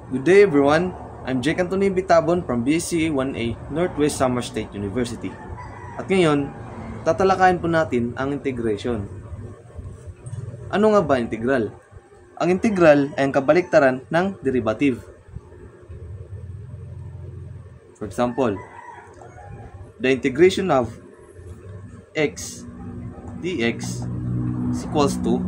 Good day everyone, I'm Jake Anthony Bitabon from BSc 1A, Northwest Samar State University. At ngayon, tatalakayin po natin ang integration. Ano nga ba integral? Ang integral ay ang kabaliktaran ng derivative. For example, the integration of x dx is equals to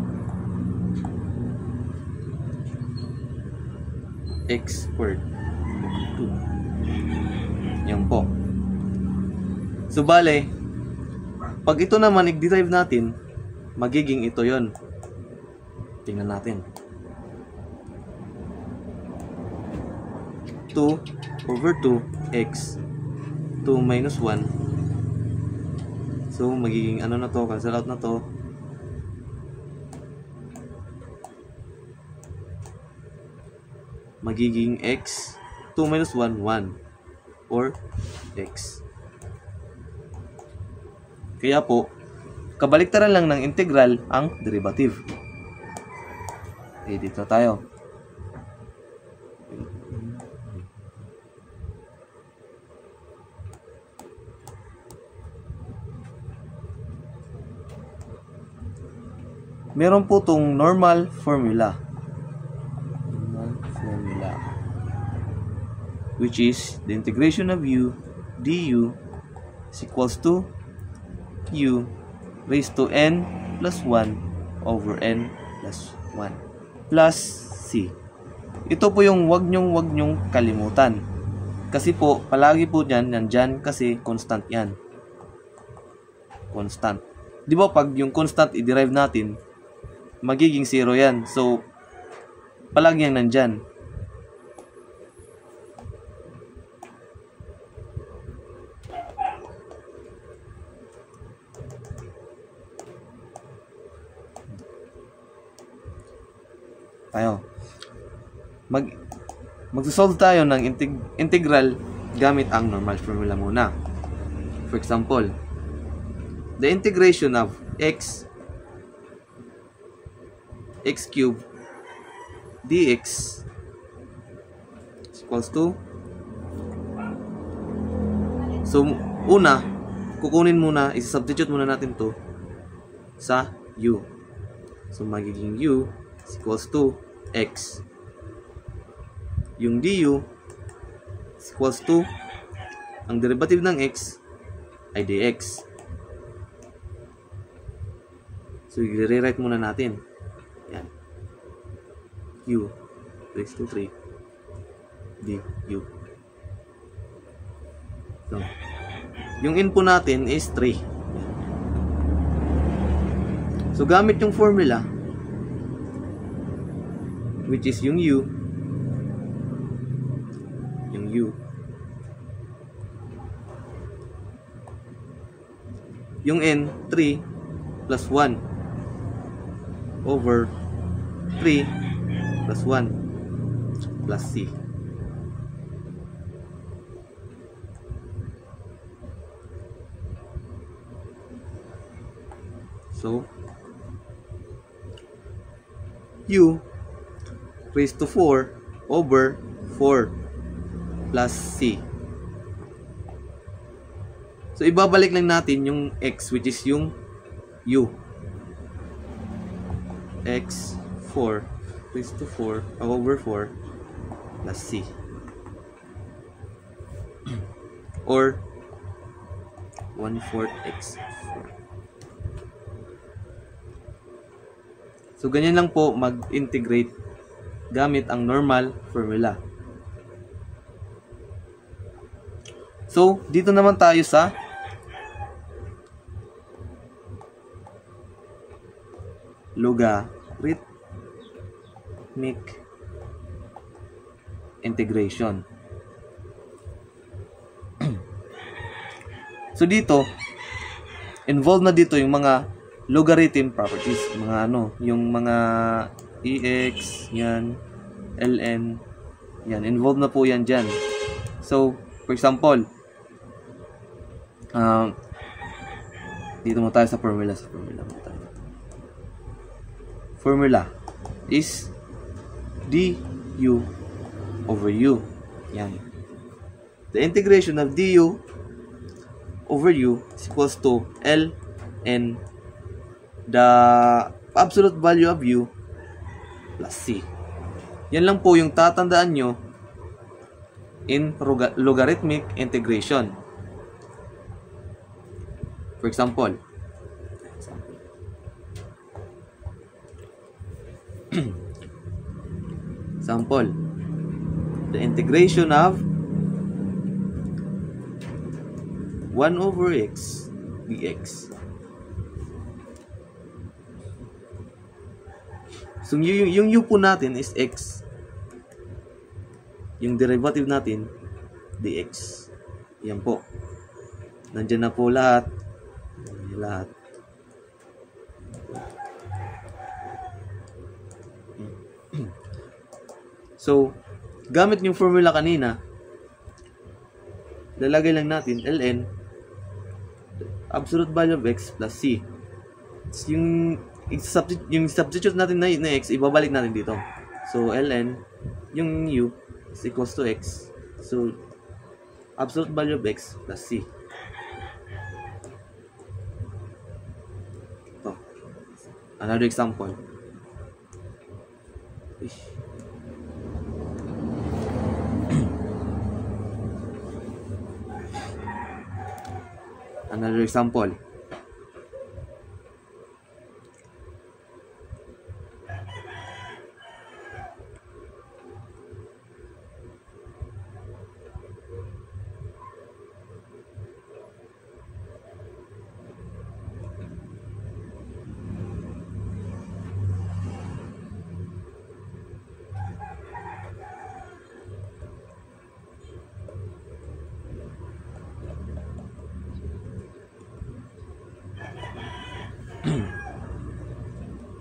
x squared 2. Yan po. So, bale, pag ito naman i-derive natin, magiging ito yon. Tingnan natin. 2 over 2x 2 minus 1. So, magiging ano na to, cancel out na to. Magiging x 2 minus 1, 1 or x. Kaya po, kabaliktaran lang ng integral ang derivative. Okay, dito tayo. Meron po itong normal formula. Which is the integration of u du is equals to u raised to n plus 1 over n plus 1 plus c. Ito po yung wag nyong kalimutan. Kasi po, palagi po yan, nandyan kasi constant yan. Constant. Di ba pag yung constant i-derive natin, magiging 0 yan. So, palagi yan nandyan. Tayo. Magsosolve tayo ng integral gamit ang normal formula muna. For example, the integration of x cubed dx is equals to, so una, kukunin muna, isa-substitute muna natin to sa u. So magiging u is equals to x. Yung du is equals to, ang derivative ng x ay dx. So, i-rewrite muna natin. Yan. u raised to 3 du. So, yung input natin is 3. So, gamit yung formula, which is yung u, yung n, 3 plus 1 over 3 plus 1 plus c. So, u raised to 4 over 4 plus c. So, ibabalik lang natin yung x, which is yung u. X 4 raised to 4 over 4 plus c. Or 1/4 x 4. So, ganyan lang po mag-integrate gamit ang normal formula. So, dito naman tayo sa logarithmic integration. So, dito, involved na dito yung mga logarithm properties, mga yung mga ex, yan, ln, yan, involved na po yan dyan. So, for example, dito mo tayo sa formula. Formula is du over u. Yan. The integration of du over u is equals to ln the absolute value of u plus c. Yan lang po yung tatandaan nyo in logarithmic integration. For example, the integration of 1 over x dx. So, yung u po natin is x. Yung derivative natin, dx. Yan po. Nandyan na po lahat. Lahat. So, gamit yung formula kanina, lalagay lang natin ln absolute value of x plus c. Yung substitute natin na x, ibabalik natin dito. So, ln, yung u is equals to x. So, absolute value of x plus c. Ito. Another example. Another example.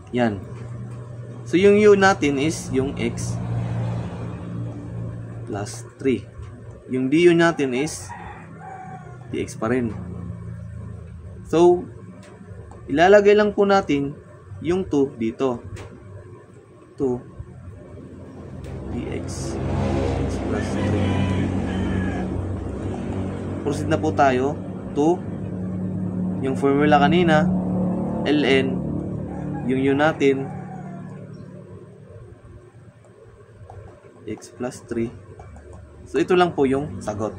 Yan. So, yung u natin is yung x plus 3. Yung du natin is dx pa rin. So, ilalagay lang po natin yung 2 dito. 2 dx plus 3. Proceed na po tayo to yung formula kanina, ln, yung u natin, x plus 3. So, ito lang po yung sagot.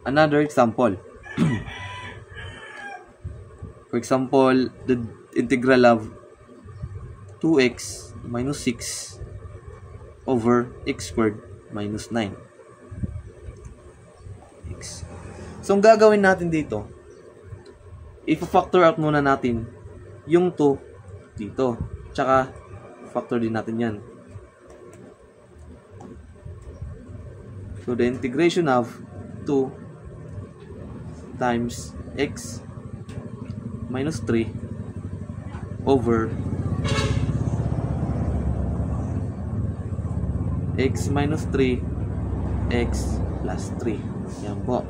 Another example. For example, the integral of 2x minus 6 over x squared minus 9. So, ang gagawin natin dito, i-factor out muna natin yung 2 dito. Tsaka, factor din natin yan. So, the integration of 2 times x minus 3 over x minus 3 x plus 3. Yan po.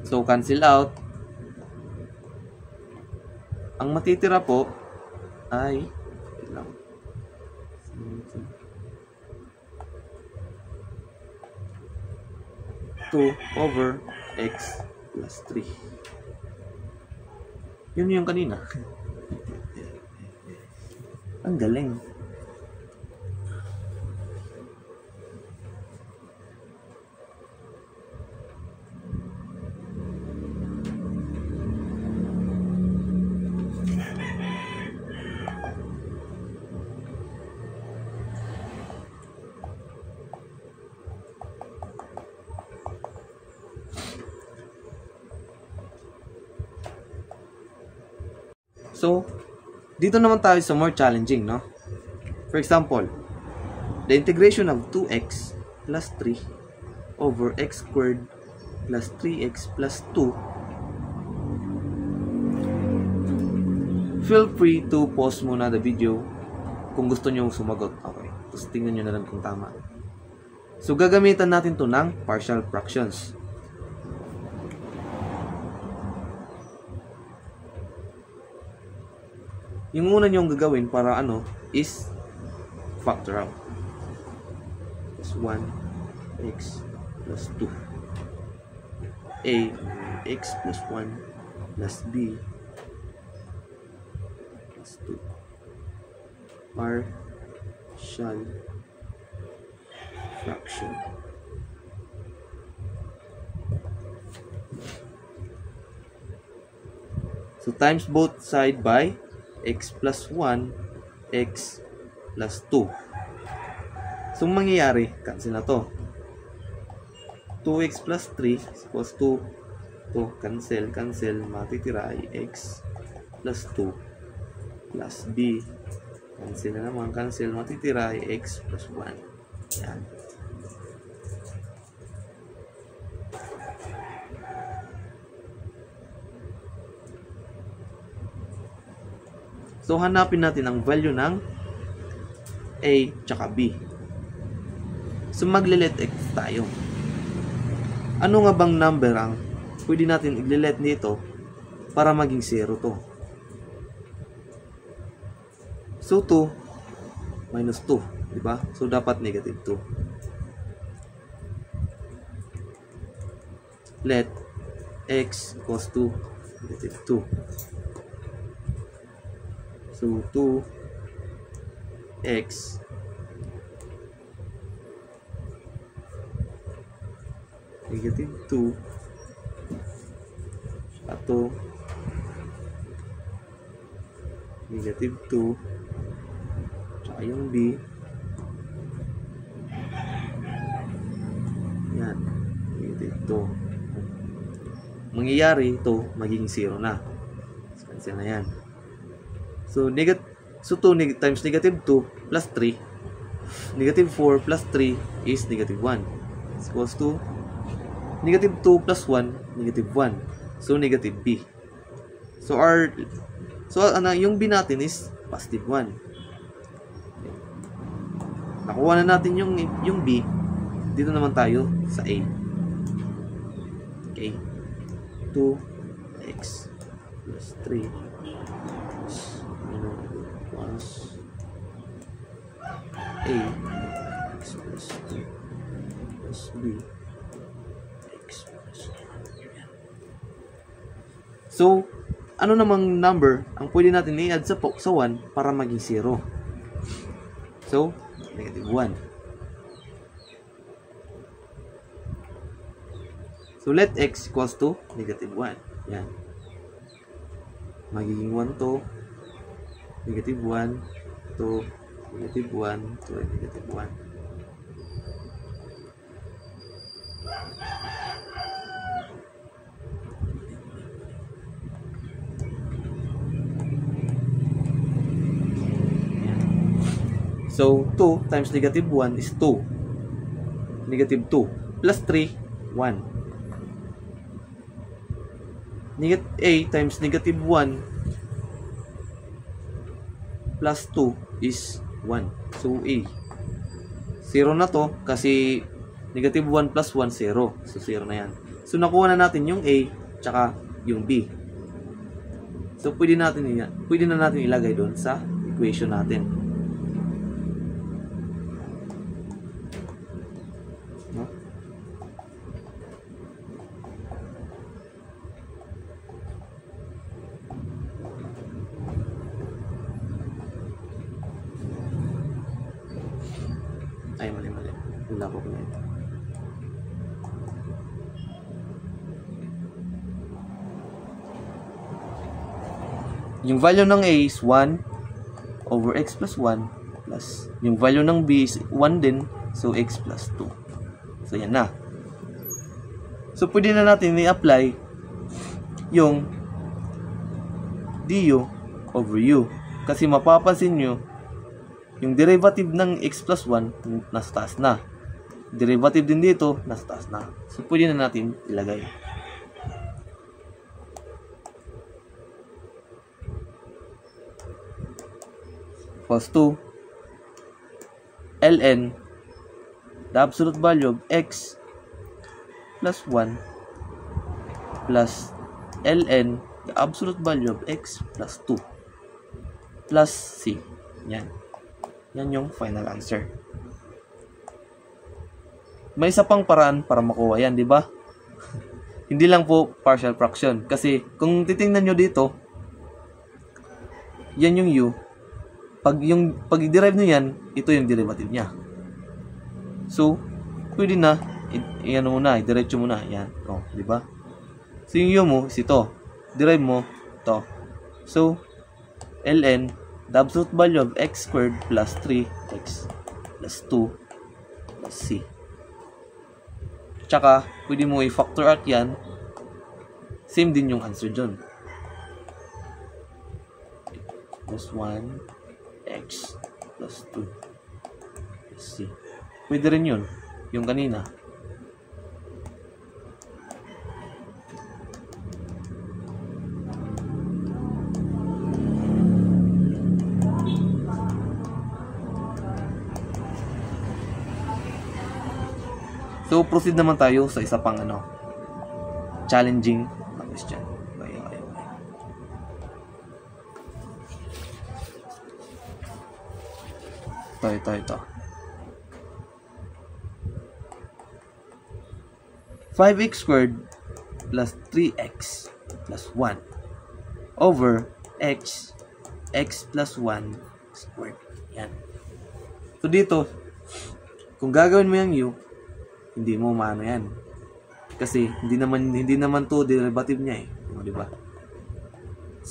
So, cancel out. Ang matitira po ay 2 over x plus 3. Yun yung kanina. Ang galing. So, dito naman tayo sa more challenging, no? For example, the integration of 2x plus 3 over x squared plus 3x plus 2. Feel free to pause muna the video kung gusto nyo sumagot. Okay. Tapos tingnan nyo na lang kung tama. So, gagamitan natin to ng partial fractions. yung una nyong gagawin para is factor out. Plus 1 x plus 2. A x plus 1 plus b plus 2. Partial fraction. So times both side by x plus 1, x plus 2. So mangyayari, cancel na to. 2x plus 3 equals to cancel, matitira ay x plus 2 plus b. Cancel na naman, matitira ay x plus 1. Yan. So, hanapin natin ang value ng a tsaka b. So, magle-let x tayo. Ano nga bang number ang pwede natin i-let dito para maging 0 to? So, 2 minus 2. Diba? So, dapat negative 2. Let x equals to negative 2. So, 2x negative 2 atau negative 2 tsaka yung b yan, negative 2. Mangyayari ito magiging 0 na. Cancel na yan. So, 2 times negative 2 plus 3. Negative 4 plus 3 is negative 1. Is equals to negative 2 plus 1, negative 1. So, negative b. So, yung b natin is positive 1. Nakuha na natin yung b. Dito naman tayo sa a. Okay. 2x plus 3 plus a x plus 2 plus b x plus 2. So, ano namang number ang pwede natin i-add sa 1 para maging 0? So, negative 1. So, let x equals to negative 1. Yan. Magiging 1 to negative 1 to negative 1 to negative 1. So, 2 times negative 1 is 2. Negative 2 plus 3, 1. A times negative 1 plus 2 is 1. So, A. 0 na to kasi negative 1 plus 1, 0. So, 0 na yan. So, nakuha na natin yung A tsaka yung B. So, pwede na natin ilagay doon sa equation natin. No? Ay, mali. Wala ko na ito. Yung value ng A is 1 over x plus 1 plus yung value ng B is 1 din, so x plus 2. So, yan na. So, pwede na natin i-apply yung du over u. Kasi mapapansin nyo, yung derivative ng x plus 1 nasa taas na. Derivative din dito, nasa taas na. So, pwede na natin ilagay. Equals to ln the absolute value of x plus 1 plus ln the absolute value of x plus 2. plus C. Yan. Yan yung final answer. May isa pang paraan para makuha yan, di ba? Hindi lang po partial fraction. Kasi kung titingnan nyo dito, yan yung u. Pag i-derive nyo yan, ito yung derivative niya. So, pwede na, yan muna, i-diretso muna. Yan, o, di ba? So, yung u mo is ito. Derive mo, ito. So, ln, the absolute value of x squared plus 3x plus 2 plus c. Tsaka, pwede mo i-factor out yan. Same din yung answer dyan. Plus 1, x, plus 2, plus c. Pwede rin yun. Yung kanina. So, proceed naman tayo sa isa pang challenging question. Ito. 5x squared plus 3x plus 1 over x plus 1 squared. Yan. So, dito, kung gagawin mo yung u, hindi mo maano yan. Kasi hindi naman to derivative niya di ba?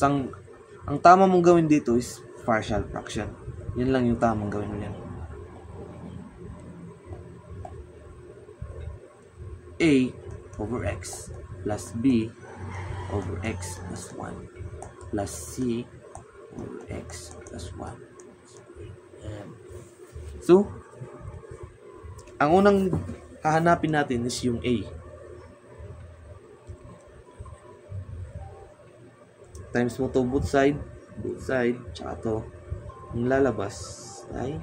Ang tama mong gawin dito is partial fraction. Yan lang yung tamang gawin mo yan. A over x plus b over x plus 1 plus c over x plus 1. Yan. So, ang unang hahanapin natin is yung A. Times mo to both side, tsaka to. Yung lalabas ay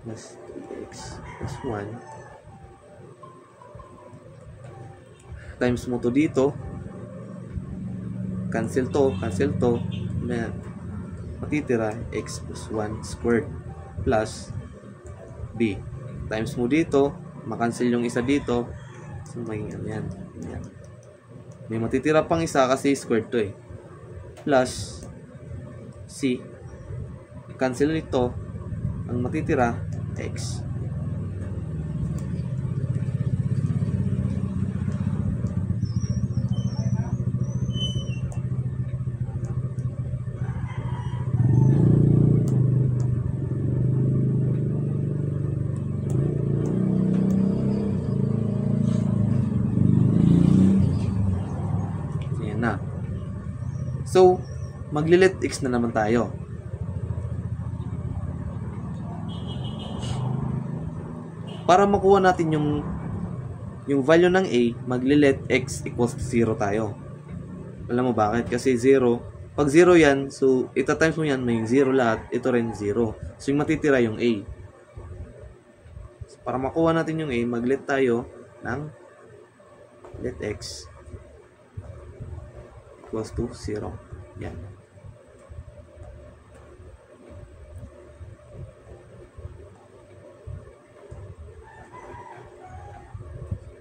plus 3x plus 1. Times mo to dito. Cancel to. Matitira x plus 1 squared plus b. Times mo dito. Makancel yung isa dito. So, may yan. May matitira pang isa kasi squared to Plus c. Cancel ito. Ang matitira, x. So, maglilit x na naman tayo. Para makuha natin yung value ng a, maglilit x equals to 0 tayo. Alam mo bakit? Kasi 0, pag 0 yan, so ita-times mo yan, may 0 lahat, ito rin 0. So, yung matitira yung a. So, para makuha natin yung a, maglit tayo ng let x equals to 0. Yan.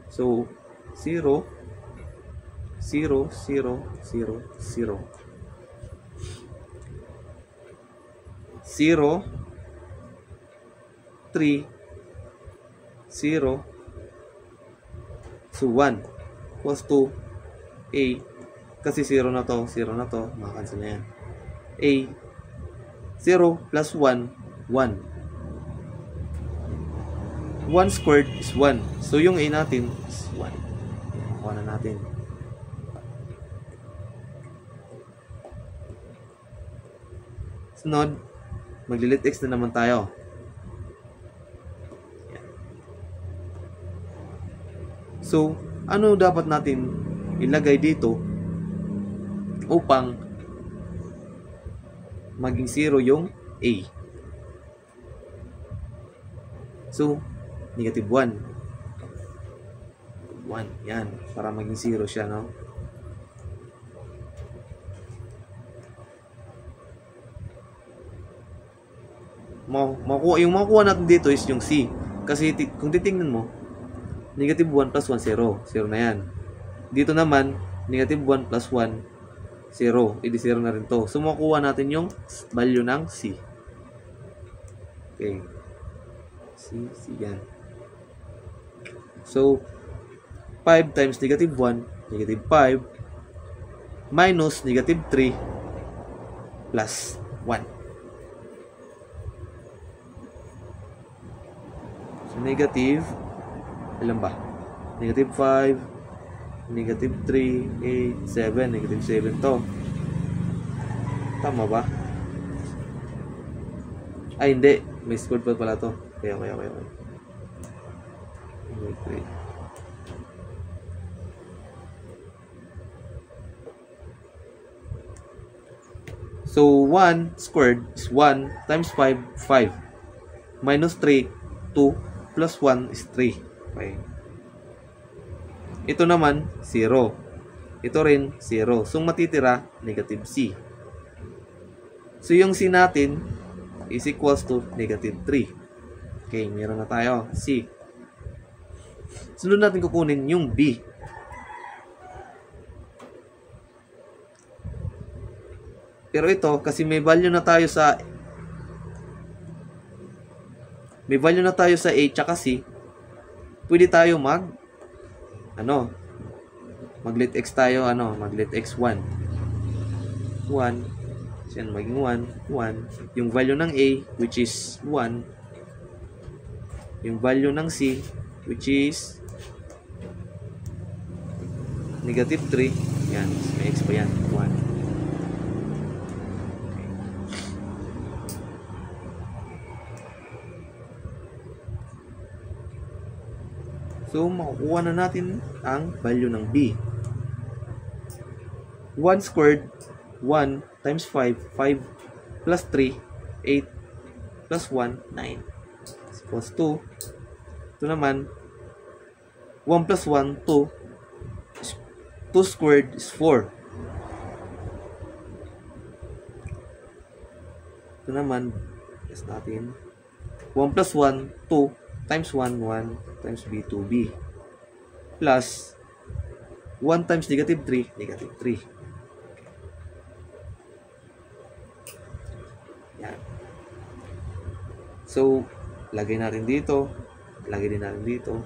So, 0, 0, 0, 0, 0. 0, 3, 0, so 1 equals to a. Kasi 0 na to, makakancel na yan. A, 0 plus 1, 1. 1 squared is 1. So, yung a natin is 1. Kuha na natin. Sunod, maglilit x na naman tayo. So, ano dapat natin ilagay dito upang maging 0 yung a? So, negative 1. 1. Yan. Para maging 0 siya, no? yung makukuha natin dito is yung C. Kasi kung titingnan mo, negative 1 plus 1, 0. 0 na yan. Dito naman, negative 1 plus 1, 0. Edi 0 na rin to. So, makukuha natin yung value ng C. Okay. C yan. So, 5 times negative 1, negative 5, minus negative 3, plus 1. So, negative, ilan ba? Negative 5, negative 3, 8, 7, negative 7 to. Tama ba? Ay, hindi. May squared pa pala to. Okay. Wait. So, 1 squared is 1 times 5, 5. Minus 3, 2. Plus 1 is 3. Okay. Ito naman, 0. Ito rin, 0. So, matitira, negative C. So, yung C natin is equals to negative 3. Okay, meron na tayo, C. Sunod natin kukunin yung B. Pero ito, kasi may value na tayo sa A tsaka C, pwede tayo mag-let x tayo, mag-let x 1. 1. So, yan, maging 1, 1. Yung value ng A, which is 1. Yung value ng C, which is negative 3. Yan, may x pa yan, 1. So, makukuha na natin ang value ng B. 1 squared, 1 times 5, 5 plus 3, 8 plus 1, 9. Is equals to, ito naman, 1 plus 1, 2. 2 squared is 4. Ito naman, yes natin, 1 plus 1, 2. Times 1, 1 times B, 2B. Plus 1 times negative 3, negative 3. Yan. So, lagay natin dito. Lagay din natin dito.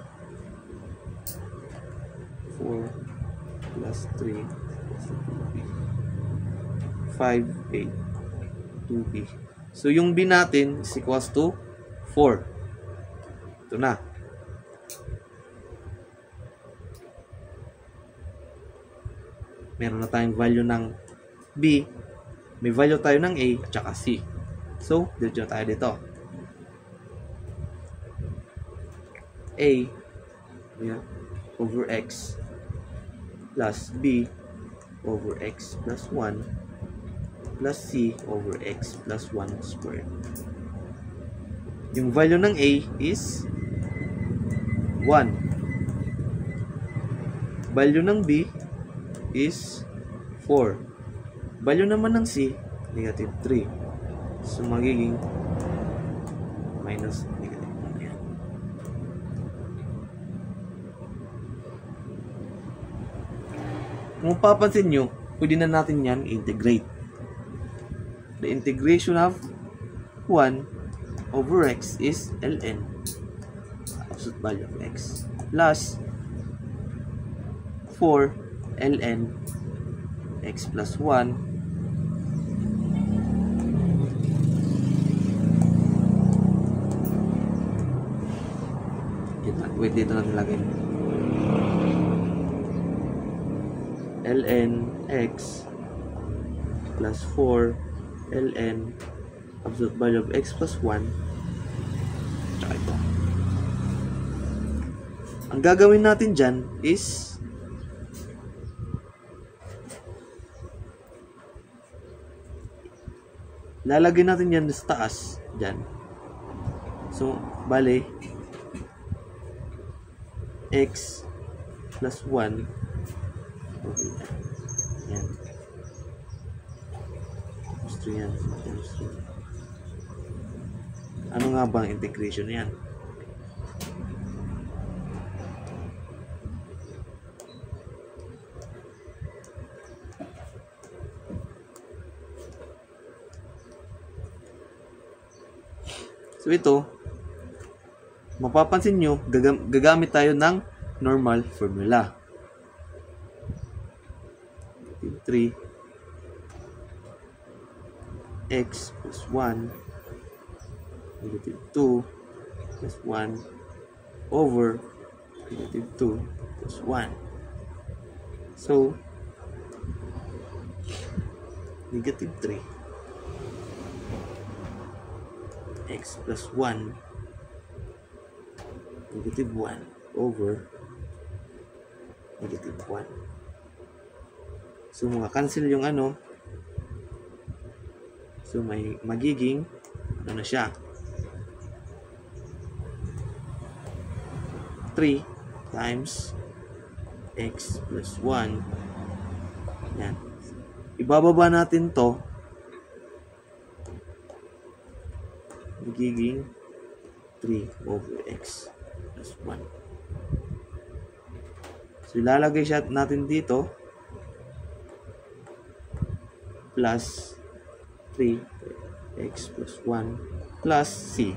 4 plus 3 plus 2B. 5, 8, 2B. So, yung B natin is equals to 4. Ito na. Meron na tayong value ng B. May value tayo ng A at saka C. So, diretso na tayo dito. A over X plus B over X plus 1 plus C over X plus 1 squared. Yung value ng A is 1. Value ng B is 4. Value naman ng C, negative 3. So, magiging minus negative 1. Kung papansin nyo, pwede na natin yan integrate. The integration of 1 over X is ln, absolute value of X, plus 4 ln X plus 1 wait, dito natin lagay ln X plus 4 ln absolute value of X plus 1 tsaka ito. Ang gagawin natin dyan is lalagay natin yan sa taas dyan. So, bale X plus 1 yan. Gusto yan. Ano nga ba ang integration niyan? So ito, mapapansin nyo, gagamit tayo ng normal formula. 3 x plus 1 negative 2 plus 1 over negative 2 plus 1. So, negative 3 x plus 1 negative 1 over negative 1. So, cancel yung ano. So, may magiging ano na siya? 3 times x plus 1. Yan. Ibababa natin to. Magiging 3 over x plus 1. So, ilalagay siya natin dito. Plus 3x plus 1 plus c.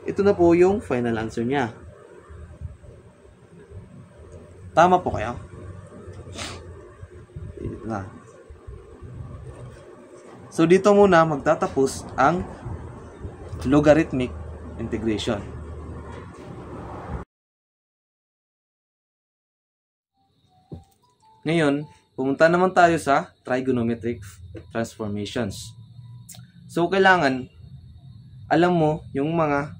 Ito na po yung final answer niya. Tama po kayo? Ito na. So, dito muna magtatapos ang logarithmic integration. Ngayon, pumunta naman tayo sa trigonometric transformations. So, kailangan alam mo yung mga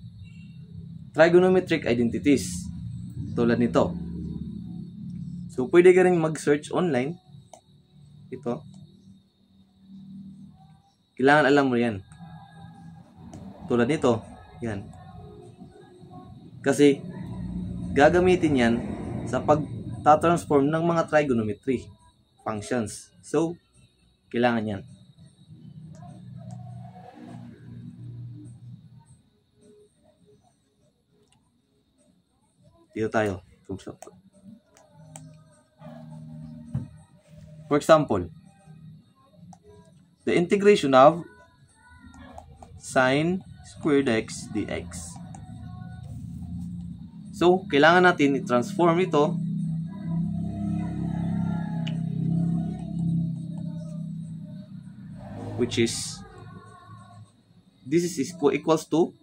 trigonometric identities tulad nito. So, pwede ka rin mag-search online. Ito. Kailangan alam mo yan. Tulad nito. Yan. Kasi, gagamitin yan sa pagtatransform ng mga trigonometry functions. So, kailangan yan. Dito tayo. For example, the integration of sine squared x dx. So, kailangan natin i-transform ito which is this is equals to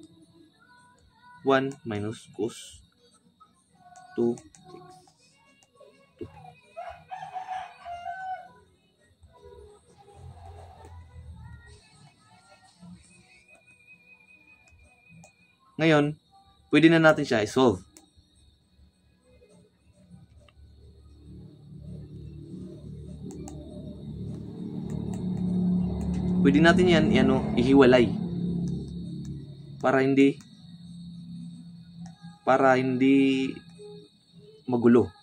1 minus cos 2 x. Ngayon, pwede na natin siya i-solve. Pwede natin yan ihiwalay para hindi magulo.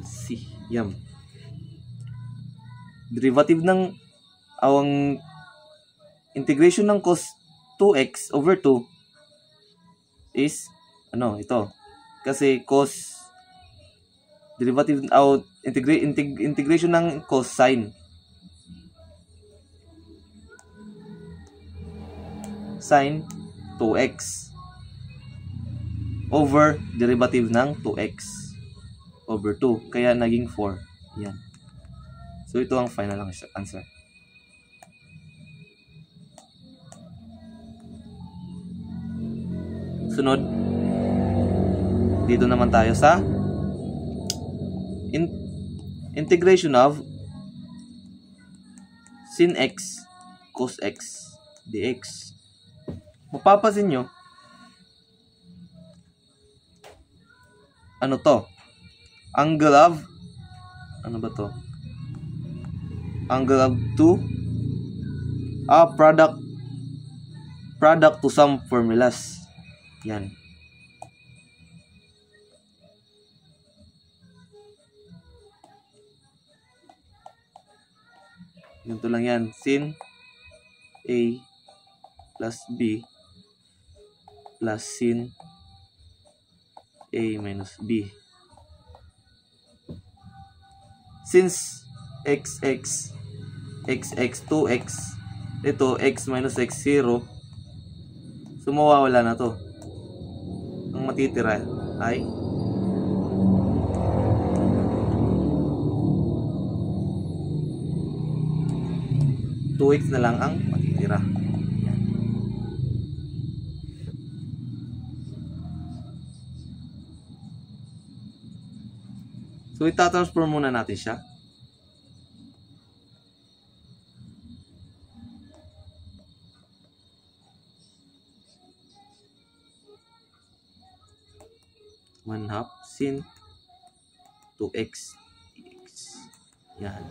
C. Yan. Derivative ng ang integration ng cos 2x over 2 is ito. Kasi cos derivative integration ng cosine sin 2x over derivative ng 2x over 2. Kaya naging 4. Yan. So, ito ang final answer. Sunod. Dito naman tayo sa integration of sin x cos x dx. Mapapansin nyo, angle of ano ba to? Angle of 2 product to some formulas. Yan. Ganito lang yan. Sin A plus B plus sin A minus B. Since xx 2x, ito x minus x 0, so mawawala na to. Ang matitira ay 2x na lang ang matitira. So, itatransform muna natin siya. One half sin 2x dx. Yan.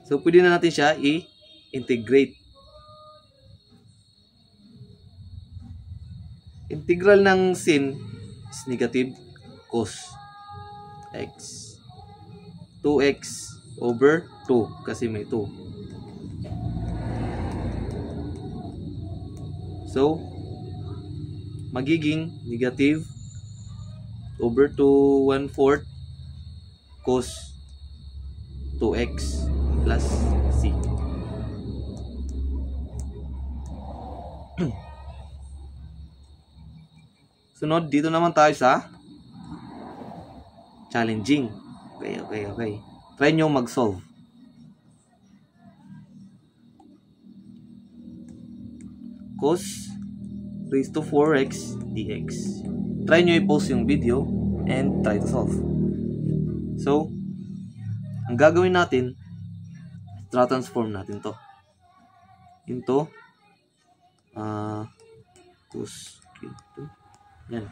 So, pwede na natin siya i-integrate. Integral ng sin is negative cos x. 2x over 2 kasi may 2. So, magiging negative over 2 1/4 cos 2x plus c. Sunod, dito naman tayo sa challenging. Okay. Try nyo mag-solve. Cos raised to 4x dx. Try nyo i-pause yung video and try to solve. So, ang gagawin natin, transform natin to into cos q2. Yan.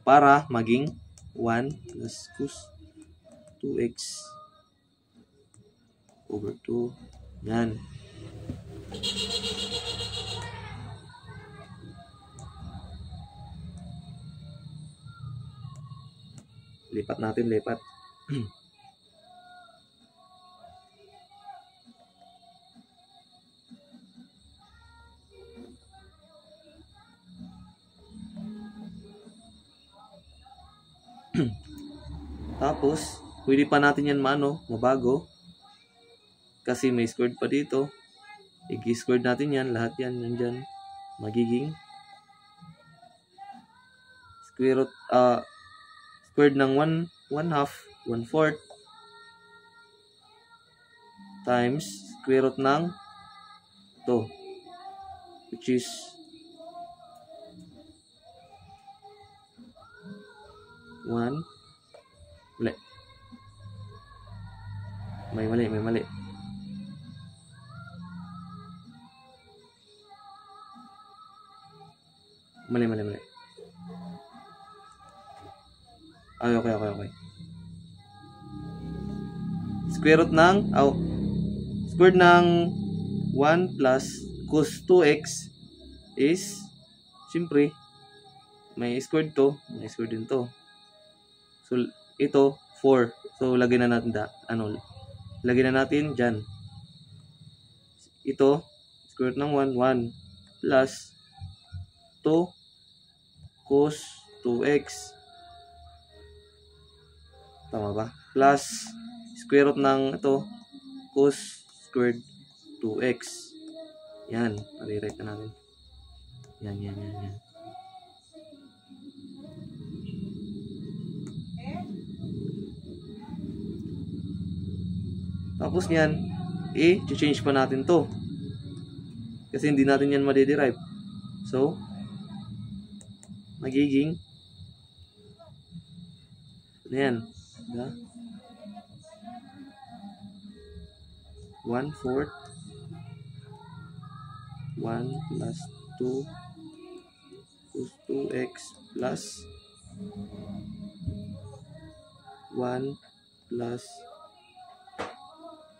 Para maging 1 plus cos 2x over 2. Yan. Lipat natin, lipat. Tapos, pwede pa natin yan mabago. Kasi may squared pa dito. I-squared natin yan, lahat yan, nandyan. Magiging square root, squared ng 1/2, 1/4 times square root ng to, which is 1. May mali. Mali. Ay, okay. Square root ng squared ng 1 plus cos 2x is siyempre may squared to, may squared din to. So ito 4. So lagyan na natin lagyan na natin diyan. Ito square root ng 1 plus 2 cos 2x. Tama ba? Plus square root ng ito cos squared 2x. Yan, i-rewrite na natin. Yan. Tapos yan, i-change pa natin to. Kasi hindi natin yan ma-derive. So, magiging ano yan? 1/4 1 plus 2 cos cos 2x plus 1 plus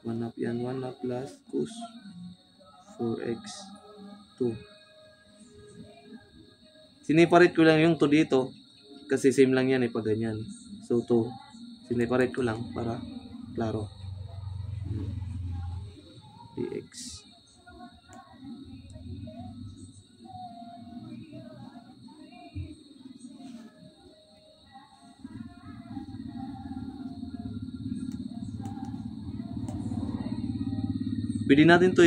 1 half yan, 1 half plus cos 4x 2. Siniparate ko lang yung 2 dito kasi same lang yan pag ganyan. So 2, siniparate ko lang para klaro. Dx. Pwede natin to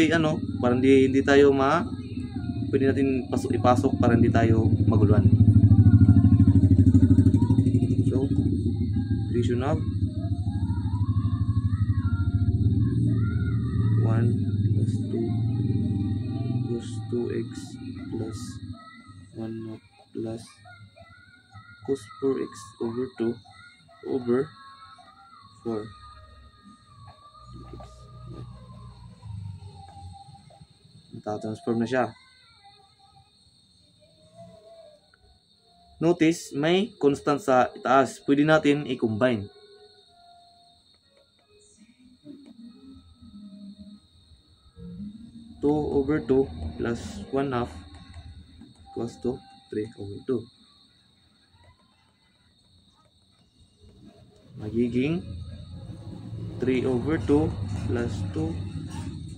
para hindi tayo pwede natin ipasok para hindi tayo maguluhan. So, integration of 1 plus 2 cos 2x plus 1 half plus cos 4x over 2 over 4 dx. Nata-transform na siya. Notice, may constant sa itaas. Pwede natin i-combine. Over 2 plus 1 half equals to 3 over 2. Magiging 3 over 2 plus 2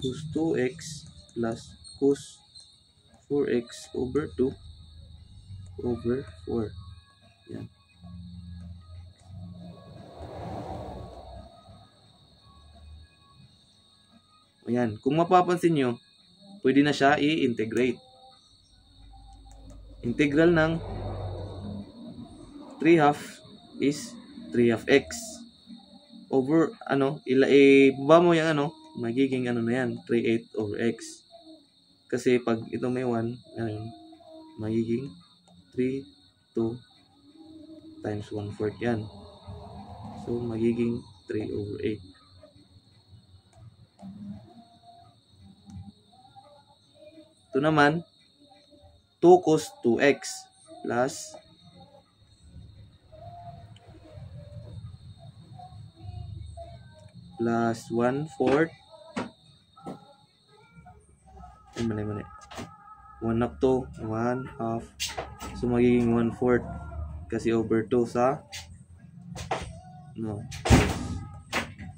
cos 2x plus cos 4x over 2 over 4. Yan. Ayan. Kung mapapansin nyo, pwede na siya i-integrate. Integral ng 3 half is 3 half x. Over, ibaba mo yung magiging na yan, 3/8 over x. Kasi pag ito may 1, magiging 3, 2 times 1/4 yan. So, magiging 3 over 8. Ito naman, 2 cos 2x plus 1/4. Mali. 1 half to, 1 half. So, magiging 1/4. Kasi over 2 sa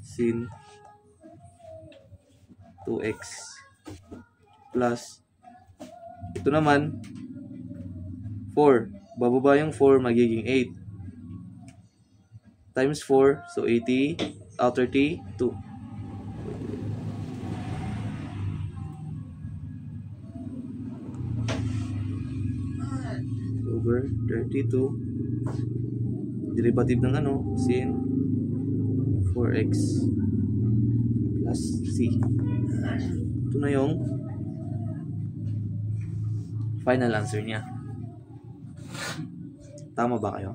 sin 2x plus ito naman 4. Bababa yung 4, magiging 8 times 4, so 32 over 32 derivative ng sin 4x plus c. Ito na yung final answer niya. Tama ba kayo?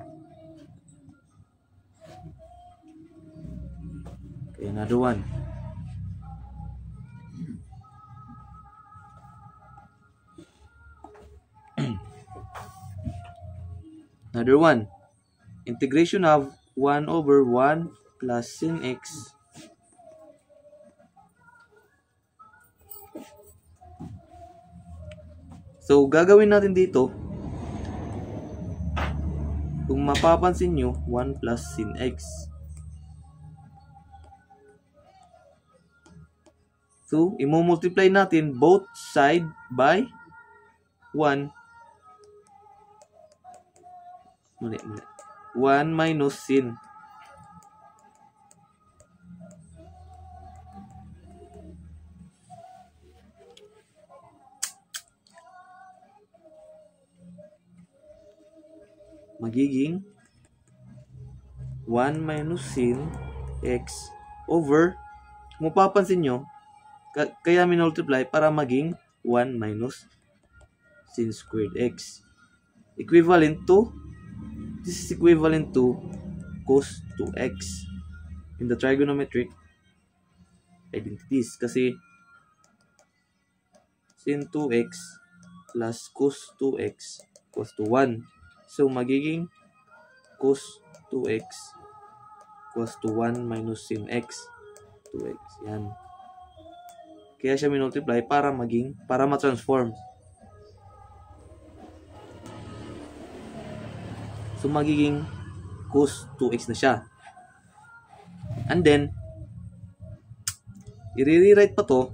Okay, another one. Another one. Integration of 1 over 1 plus sin x so, gagawin natin dito, kung mapapansin nyo, 1 plus sin x. So, i-multiply natin both side by 1. 1 minus sin. Magiging 1 minus sin x over, kung mapapansin nyo, kaya minultiply para maging 1 minus sin squared x. Equivalent to, this is equivalent to cos 2x in the trigonometric identities. Kasi sin 2x plus cos 2x equals to 1. So, magiging cos 2x equals to 1 minus sin x, 2x. Yan. Kaya siya minultiply para ma-transform. So, magiging cos 2x na siya. And then, i-rewrite pa to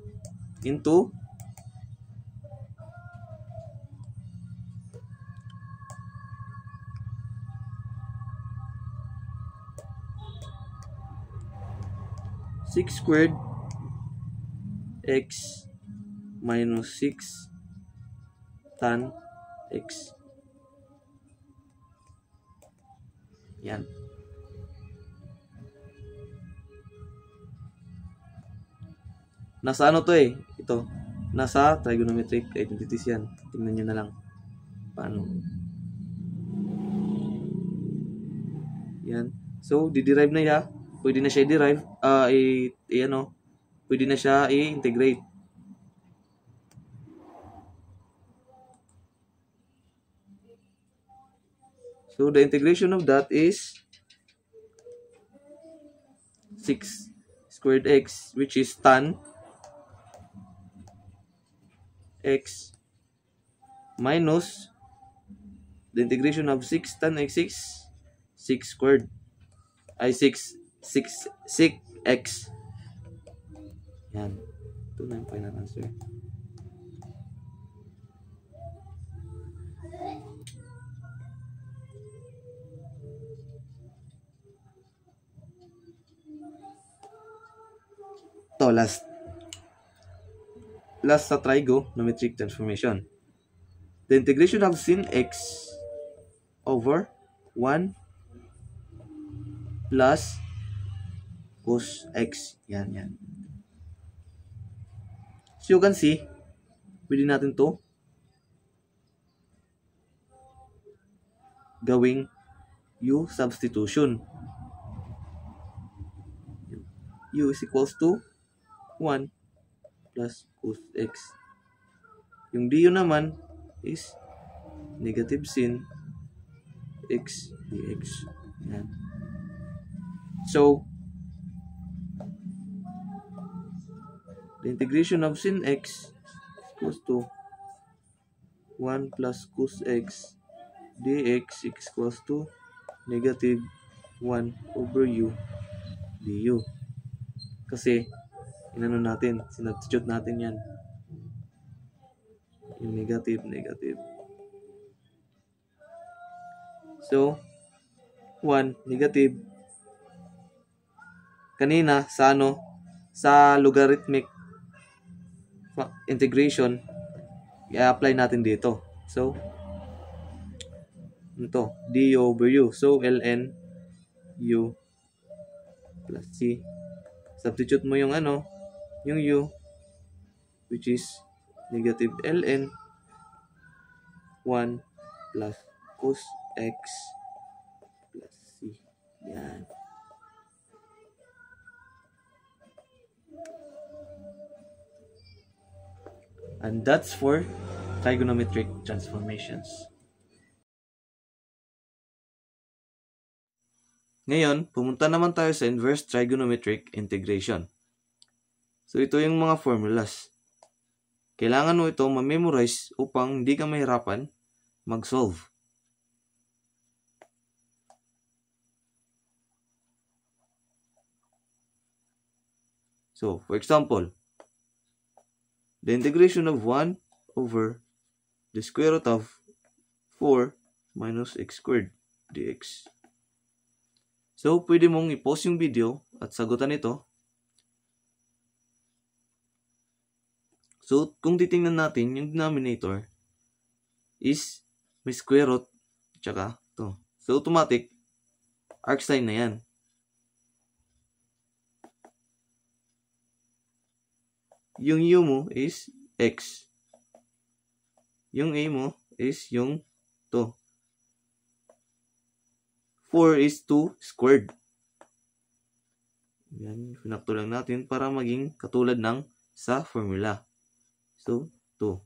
into six squared x minus 6 tan x. Yan. Nasa ano to eh? Ito. Nasa trigonometric identities yan. Tingnan nyo na lang. Paano? Yan. So, di-derive na siya. Pwede na siya i-derive. Pwede na siya i-integrate. So, the integration of that is 6 squared x, which is tan x minus the integration of 6 tan x 6 squared ay 6 x. Yan. Ito na yung final answer. Ito, last sa trigonometric transformation. The integration of sin x over 1 plus cos x. Yan. So you can see, pwede natin to gawing u substitution. U is equals to 1 plus cos x. Yung du naman is negative sin x dx. Yan. So, the integration of sin x equals to 1 plus cos x dx equals to negative 1 over u du. Kasi, sinubstitute natin yan. Yung negative. So, 1, negative. Kanina, sa logarithmic integration, i-apply natin dito. So, ito, du over u. So, ln u plus c. Substitute mo yung yung u, which is negative ln 1 plus cos x plus c. Yan. And that's for trigonometric transformations. Ngayon, pumunta naman tayo sa inverse trigonometric integration. So, ito yung mga formulas. Kailangan mo ito ma-memorize upang hindi ka mahirapan mag-solve. So, for example, the integration of 1 over the square root of 4 minus x squared dx. So, pwede mong i-pause yung video at sagutan ito. So, kung titingnan natin, yung denominator is may square root tsaka to. So, automatic, arc sign na yan. Yung u mo is x. Yung a mo is yung to. 4 is 2 squared. Yan, pinakto lang natin para maging katulad ng sa formula. So, 2.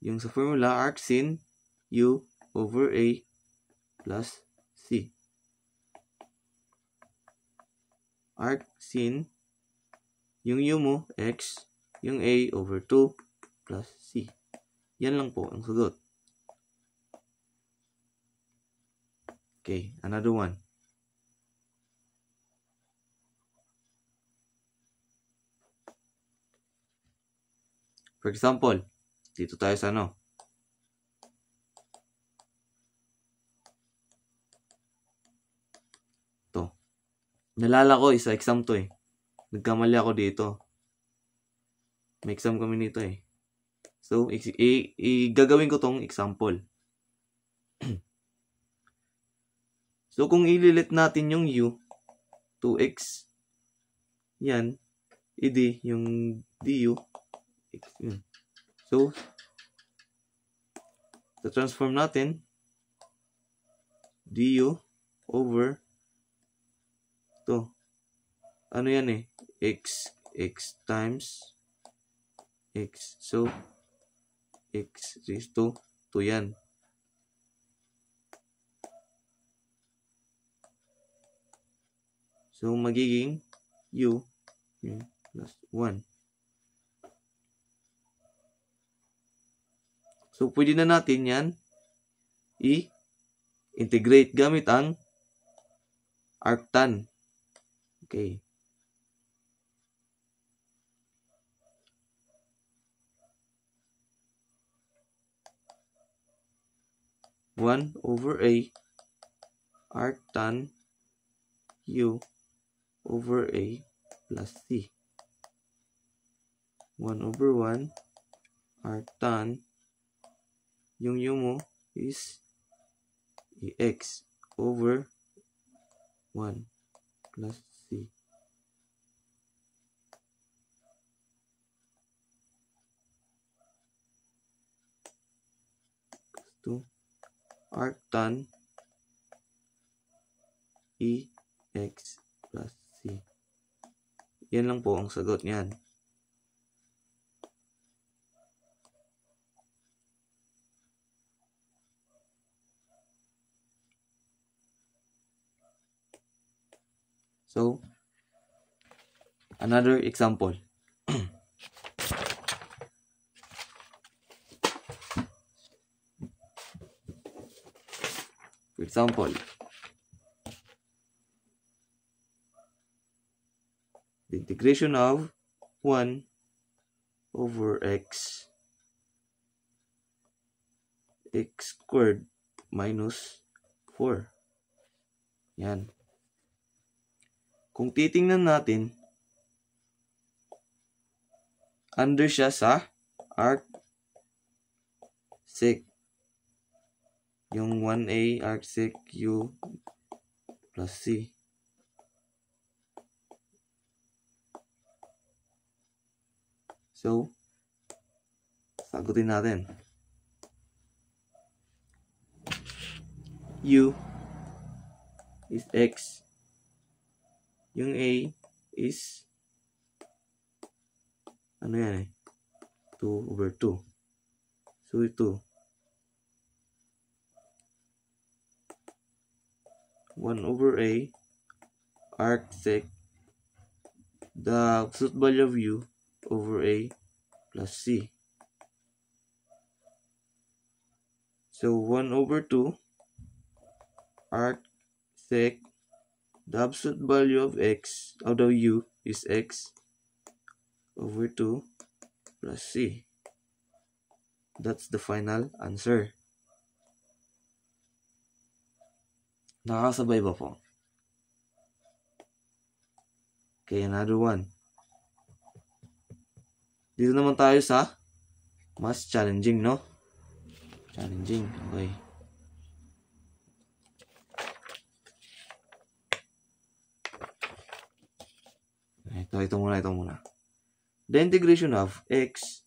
yung sa formula, arc sin u over a plus c. Arc sin, yung u mo, x, yung a over 2 plus c. Yan lang po ang sagot. Okay, another one. For example, dito tayo sa ano. Ito. Nalala ko, isa exam to eh. Nagkamali ako dito. May exam kami nito eh. So, gagawin ko tong example. So, kung ililit natin yung u, 2x, yan, edi yung du, x yun. So, sa transform natin, du over to. Ano yan eh? X times x. So, x raised to 2 yan. So, magiging u plus 1. So, pwede na natin yan i-integrate gamit ang arctan. Okay. One over a arctan u over a plus c. 1 over 1 arctan, yung u mo is x over 1 plus c. To arctan x plus c. Yan lang po ang sagot niyan. So, another example. For example, the integration of 1 over x squared minus 4. Yan. Kung titingnan natin, under siya sa arc sec. Yung 1a arc sec u plus c. So, sagutin natin. U is x. Yung a is ano yan eh? 2 over 2. So, ito 1 over a arc sec the absolute value of u over a plus c. So 1 over 2 arc sec the absolute value of x out of u is x over 2 plus c. That's the final answer. Nakakasabay ba po? Okay, another one. Dito naman tayo sa mas challenging, no? Challenging, okay. Ito muna. The integration of x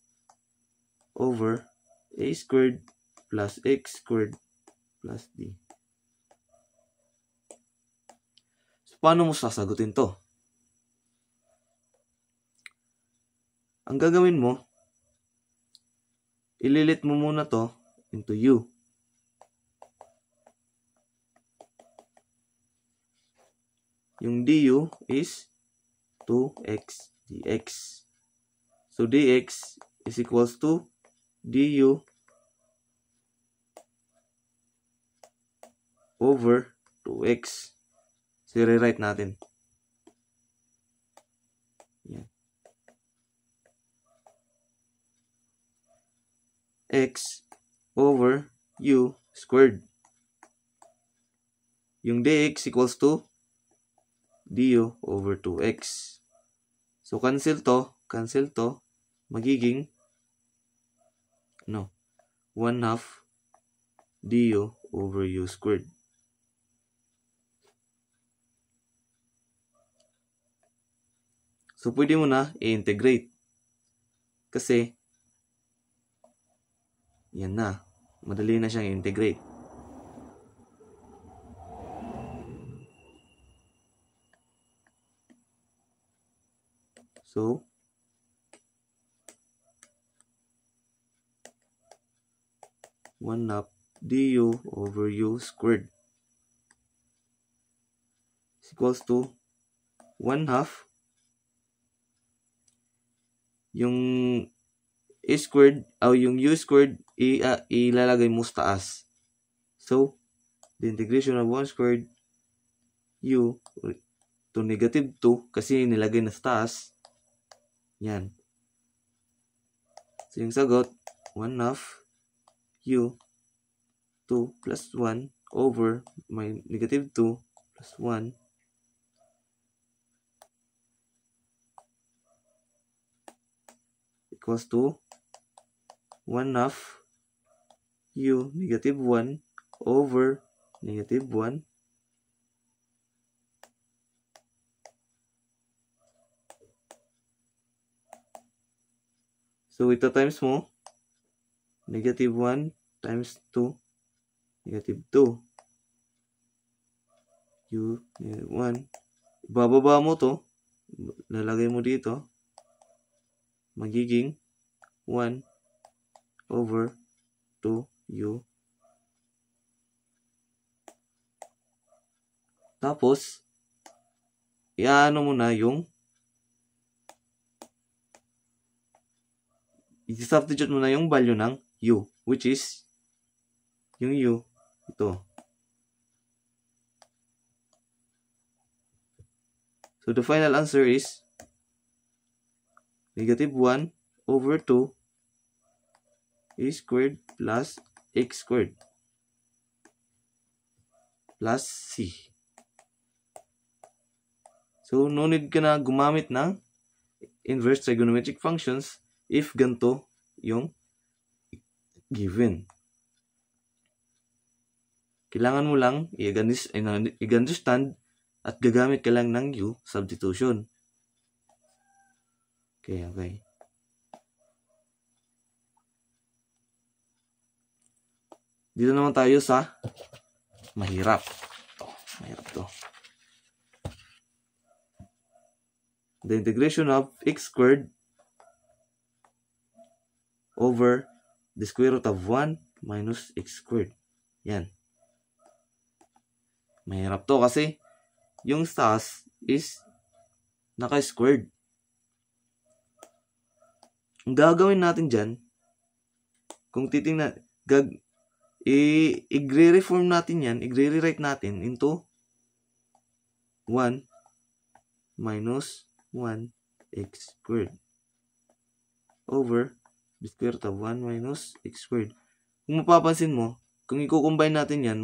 over a squared plus x squared plus d. So, paano mo sasagutin to? Ang gagawin mo, ililit mo muna to into u. Yung du is 2x dx. So dx is equals to du over 2x. So rewrite natin. Yan. X over u squared. Yung dx equals to du over 2x. So cancel to, magiging 1/2 du over u squared. So pwede mo na i-integrate. Kasi yan na, madali na siyang i-integrate. So, one-half du over u squared is equals to 1/2 yung a squared o yung u squared ilalagay mo sa taas. So, the integration of 1 squared u to negative 2 kasi nilagay na sa taas. Yan. So, yung sagot, 1/2 u 2 plus 1 over may negative 2 plus 1 equals to 1/2 u negative 1 over negative 1 so ito times mo negative 1 times 2 negative 2 u negative 1 bababa mo to lalagay mo dito magiging 1 over 2u tapos iaano mo na yung i-substitute mo na yung value ng u, which is yung u, ito. So the final answer is negative 1 over 2 a squared plus x squared plus c. So no need ka na gumamit ng inverse trigonometric functions if ganito yung given. Kailangan mo lang i-understand at gagamit ka lang ng u substitution. Okay. Dito naman tayo sa mahirap. Mahirap to. The integration of x squared over the square root of 1 minus x squared. Yan. Mahirap to kasi yung taas is naka-squared. Ang gagawin natin dyan, kung titingnan, i-reform natin yan, i-rewrite natin into 1 minus 1 x squared over the square root of 1 minus x squared. Kung mapapansin mo, kung i-combine natin yan,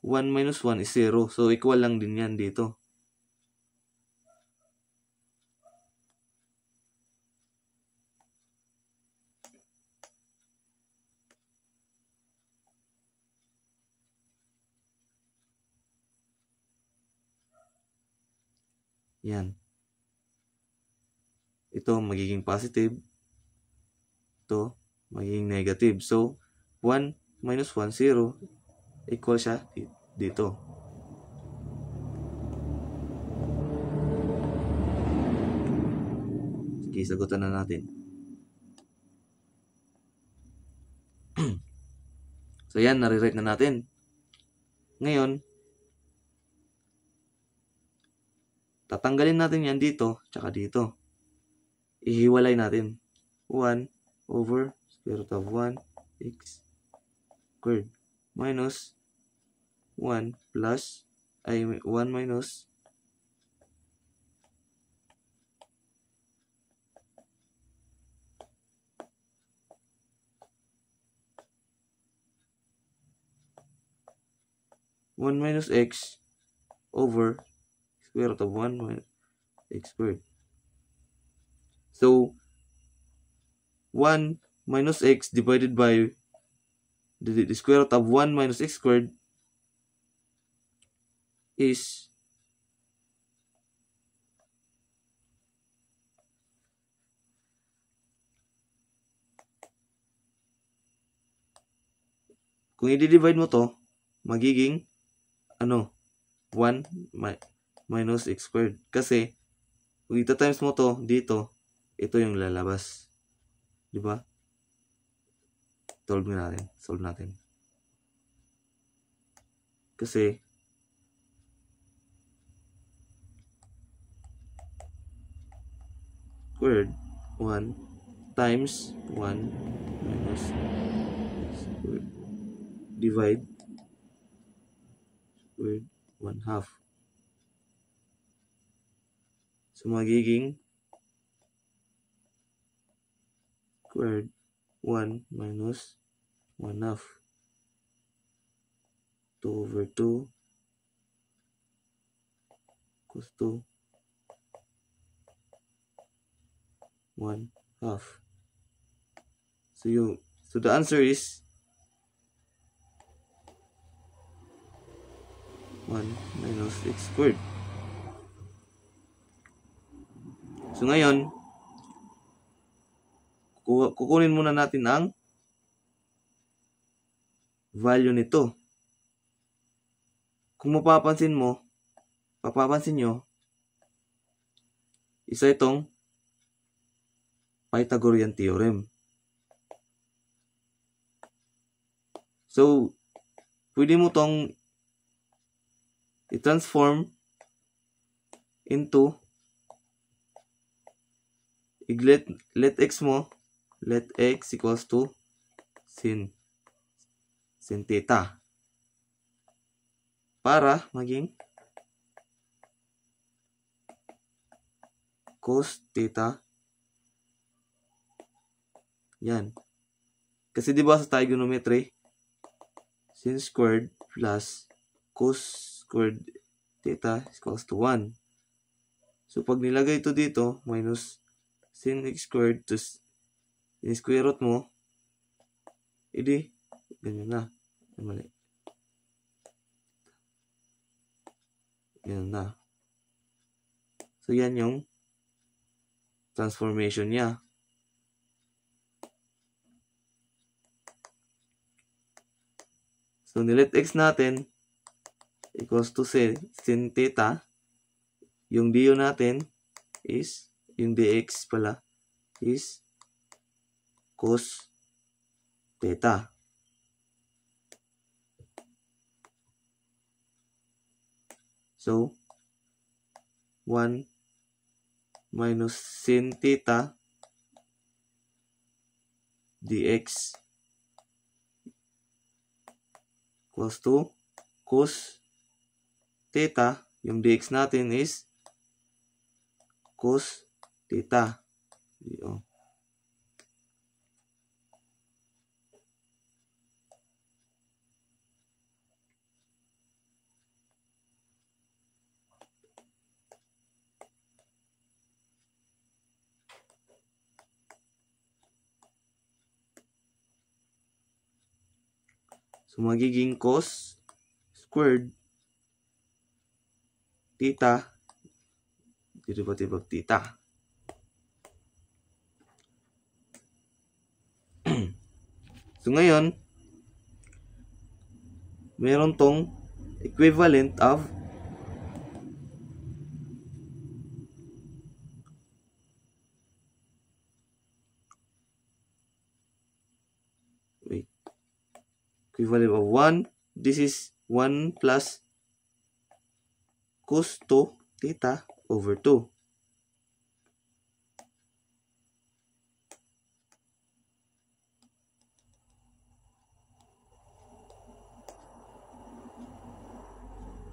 1 minus 1 is 0. So, equal lang din yan dito. Yan. Ito magiging positive. Ito magiging negative. So, 1 minus 1, 0. Equal siya dito. Sige, sagutan na natin. So, yan, nare-write na natin. Ngayon, tatanggalin natin yan dito, tsaka dito. Ihiwalay natin. 1 over square root of 1x squared minus 1 plus, 1 minus 1 minus x over square root of 1 minus x squared. So, 1 minus x divided by the square root of 1 minus x squared is kung i-divide mo to, magiging 1 minus x squared. Kasi, kung ita-times mo to dito, ito yung lalabas. Diba? Solve natin. Kasi, squared 1 times 1 minus x squared divide squared 1/2. So, magiging squared 1 minus 1/2. 2 over 2 equals to 1/2. So the answer is 1 minus x squared. So ngayon, kukunin muna natin ang value nito. Kung mapapansin nyo, isa itong Pythagorean theorem. So, pwede mo tong i-transform into let x equals to sin theta para maging cos theta. Yan. Kasi diba sa trigonometry, sin squared plus cos squared theta equals to 1. So, pag nilagay ito dito, minus sin x squared to sin square root mo, edi, ganyan na. Mali. Ganyan na. So, yan yung transformation niya. So, nilet x natin equals to sin theta. Yung du natin is, yung dx pala, is cos theta. So, 1 minus sin theta dx equals to cos theta. Yung dx natin is cos theta. So, magiging cos squared theta derivative of theta. So, ngayon, meron tong equivalent of equivalent of 1. This is 1 plus cos 2 theta over 2.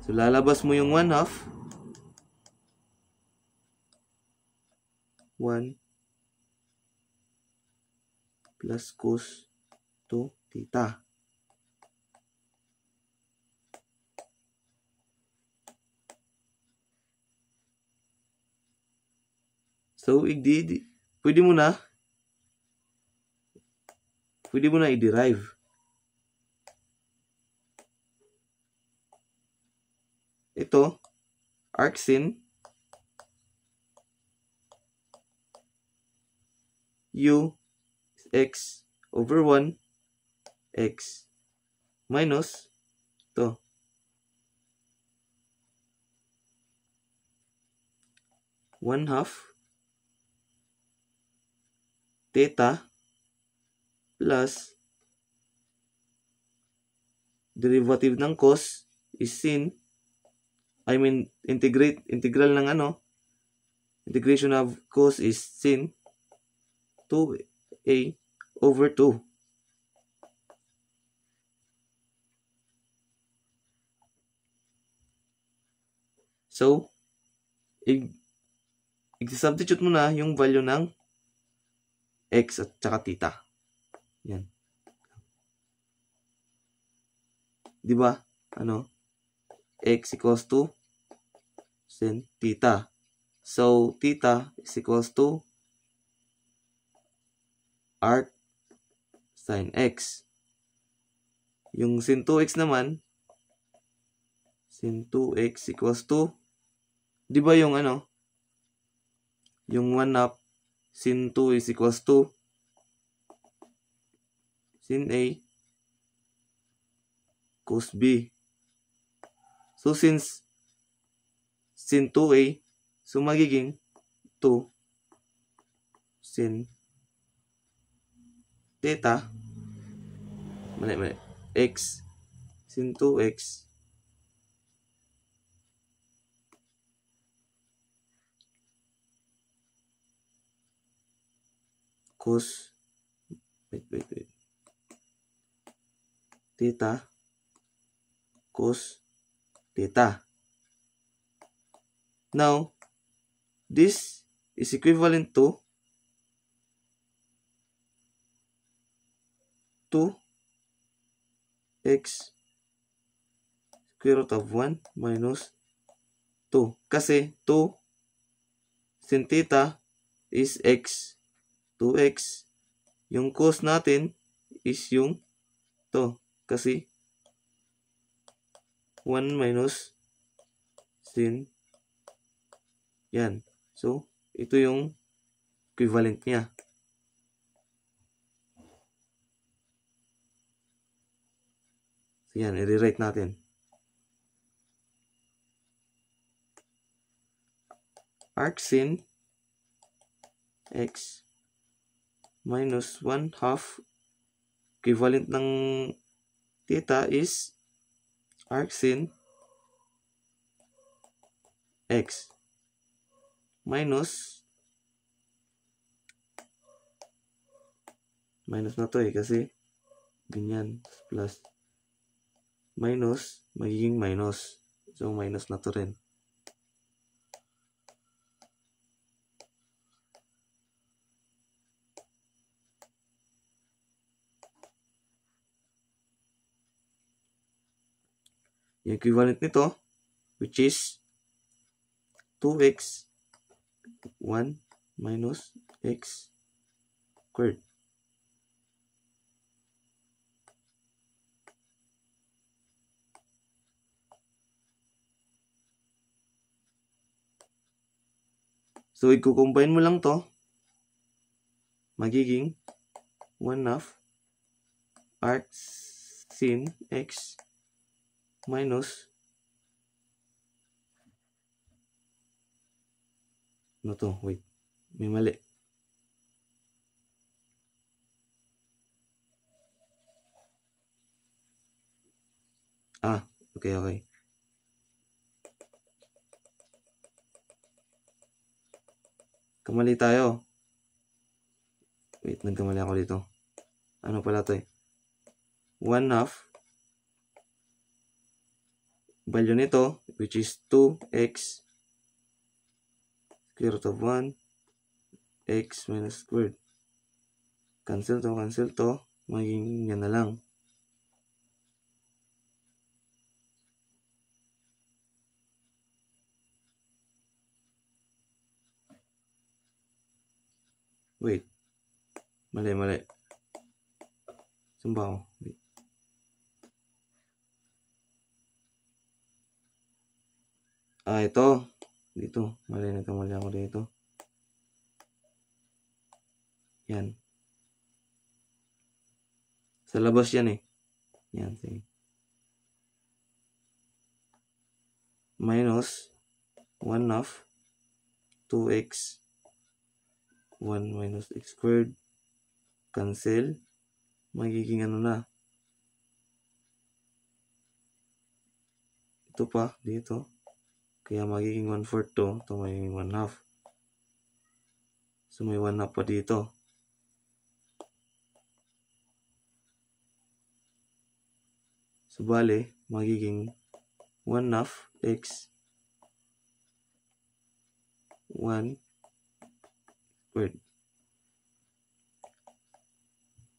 So, lalabas mo yung 1/2. 1 plus cos 2 theta. So, pwede mo na i-derive. Ito, arcsin u x over 1 x minus ito 1/2 theta plus derivative ng cos is sin, integral ng integration of cos is sin 2a over 2. So, i-substitute mo na yung value ng x at saka theta. Yan. Di ba? X equals to sin theta. So, theta is equals to arc sin x. Yung sin 2x naman, sin 2x equals to, di ba yung yung 1/2 sin 2 is equals to sin A cos B. So, since sin 2A, so magiging 2 sin theta, mali, x sin 2x cos, theta cos theta. Now, this is equivalent to 2x square root of 1 minus 2. Kasi 2 sin theta is x. 2x. Yung cos natin is yung to. Kasi 1 minus sin yan. So, ito yung equivalent niya. So, yan. I-rewrite natin. Arc sin x minus 1/2 equivalent ng theta is arc sin x minus na to kasi ganyan plus minus magiging minus, so minus na to rin. Yung equivalent nito, which is 2x 1 minus x squared. So, i-combine mo lang to, magiging 1/2 arc sin x minus wait, may mali. Okay. Kamali tayo. Wait, nagkamali ako dito. Ano pala to eh? 1/2. Value nito, which is 2x square root of 1 x minus squared. Cancel to. Magiging yan na lang. Wait. Mali. Saan ba ako? Wait. Ito. Dito. Nagkamali ako dito. Yan. Sa labas yan eh. Yan. Sige. Minus 1/2 2x 1 minus x squared. Cancel. Magiging ano na. Ito pa. Dito. Kaya magiging 1/4 to. Ito magiging 1/2. So may 1/2 pa dito. So bale, magiging 1/2 x 1 squared.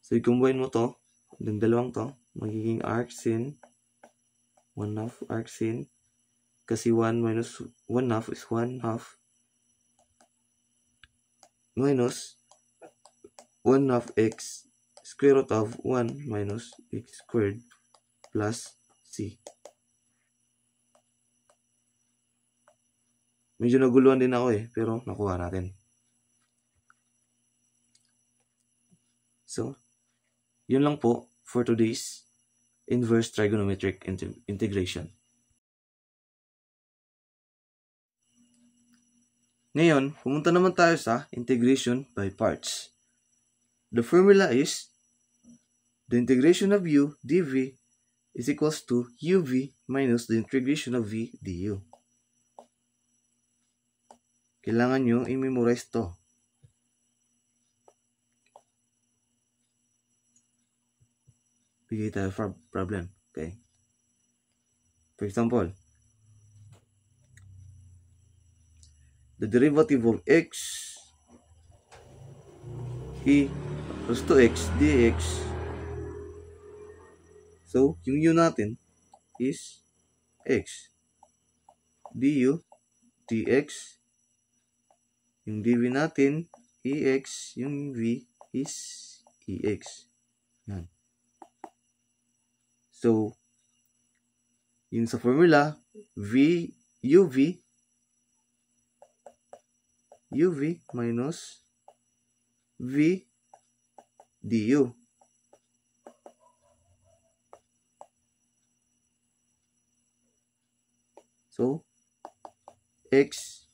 So i-combine mo to, yung dalawang to, magiging arc sin 1/2 arc sin, kasi 1 minus 1/2 is 1/2 minus 1/2 x square root of 1 minus x squared plus c. Medyo naguluhan din ako eh, pero nakuha natin. So, yun lang po for today's inverse trigonometric integration. Ngayon, pumunta naman tayo sa integration by parts. The formula is the integration of u dv is equals to uv minus the integration of v du. Kailangan nyo i-memorize to. Bigay tayo for problem. Okay. For example, the derivative of x equals to x dx. So, yung u natin is x. Du dx. Yung dv natin ex. Yung v is ex. Yan. So, yun sa formula, uv minus v du. So, x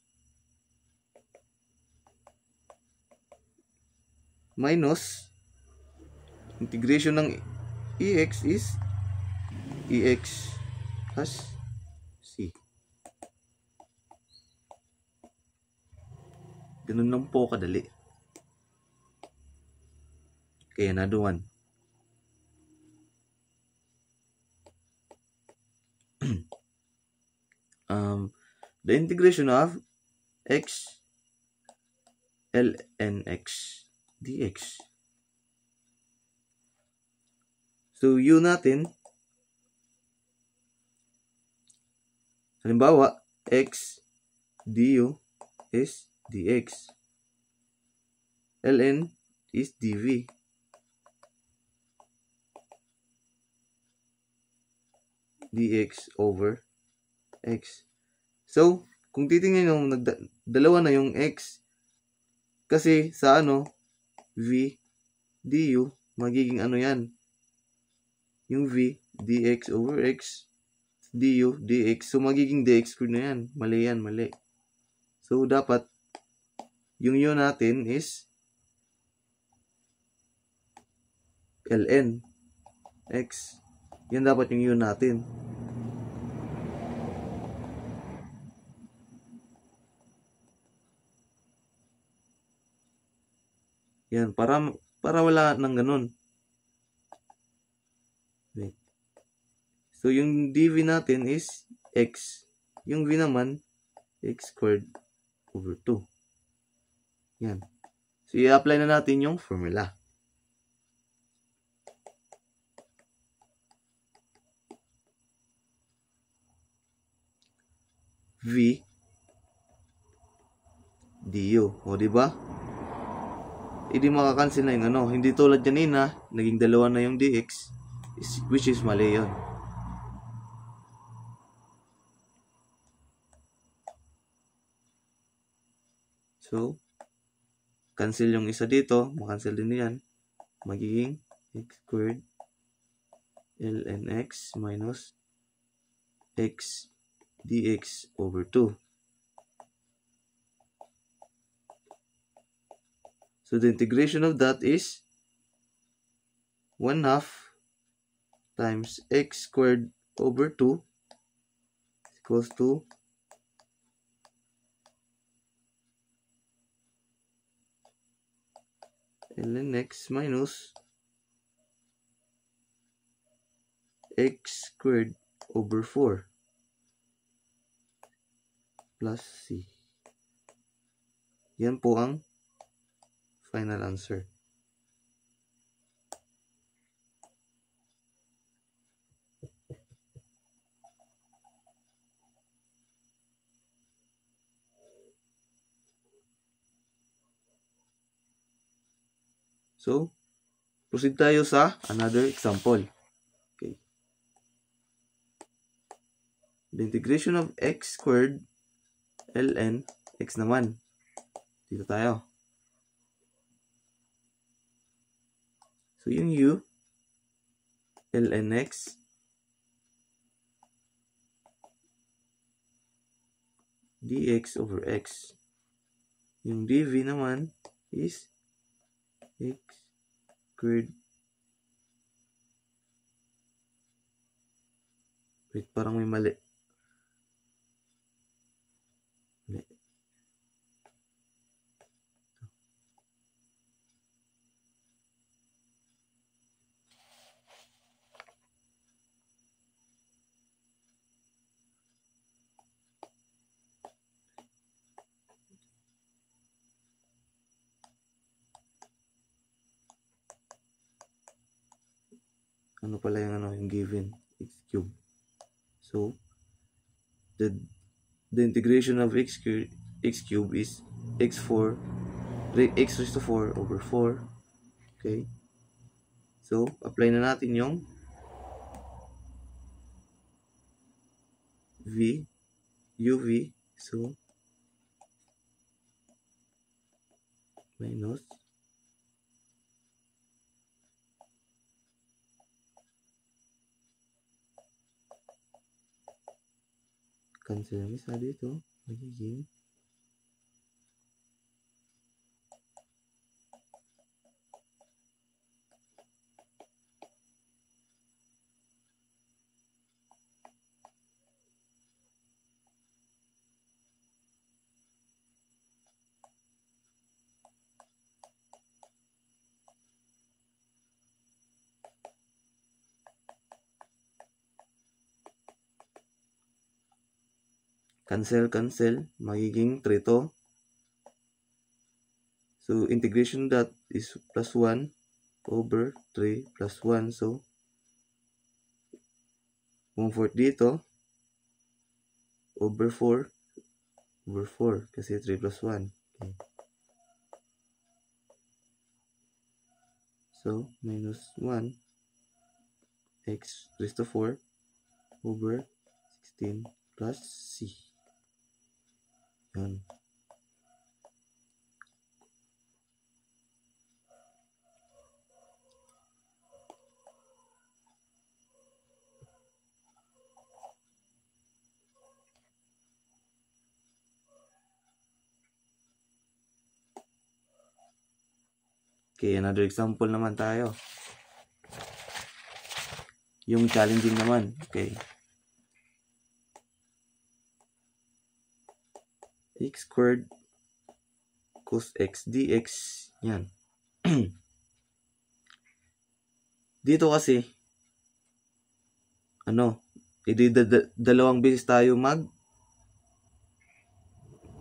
minus integration ng ex is ex plus c. Ganun lang po kadali. Okay, another one. The integration of x ln x dx. So, u natin, halimbawa, x du is dx. ln is dv. dx over x. So, kung titingnan nyo, dalawa na yung x. Kasi sa v du, magiging yan. Yung v, dx over x, du, dx. So, magiging dx squared na yan. Mali yan, mali. So, dapat, yung u natin is ln x. Yan dapat yung u natin. Yan, para wala nang ganun. Okay. So, yung dv natin is x. Yung v naman, x squared over 2. Yan. So, i-apply na natin yung formula. V du. O, diba? Hindi makakancel na yung ano. Hindi tulad kanina, naging dalawa na yung dx, which is mali yun. So, cancel yung isa dito, makancel din yan. Magiging x squared ln x minus x dx over 2. So, the integration of that is 1/2 times x squared over 2 equals to ln x minus x squared over 4 plus c. Yan po ang final answer. So, proceed tayo sa another example. Okay. The integration of x squared ln x naman. Dito tayo. So, yung u ln x dx over x. Yung dv naman is x squared. Wait, parang may mali. Ano pala yung given x cube. So, the integration of x cube is x raised to 4 over 4. Okay. So, apply na natin yung uv. So, minus cancel yung isa dito. Magiging cancel, magiging 3 to. So, integration that is plus 1 over 3 plus 1. So, 1/4 dito over 4 kasi 3 plus 1. Okay. So, minus 1 x raised to 4 over 16 plus c. Yan. Okay, another example naman tayo. Yung challenging naman. Okay. X squared cos x dx. Yan. Dito kasi, dalawang beses tayo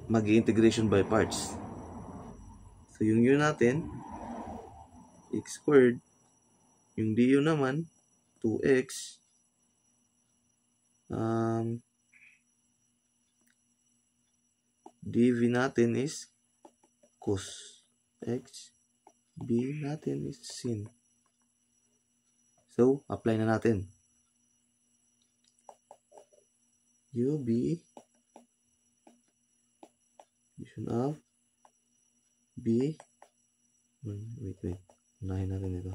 mag-integration by parts. So, yung u natin, x squared. Yung du naman, 2x. dv natin is cos x. b natin is sin. So, apply na natin. ub division of b. Wait. Unahin natin ito.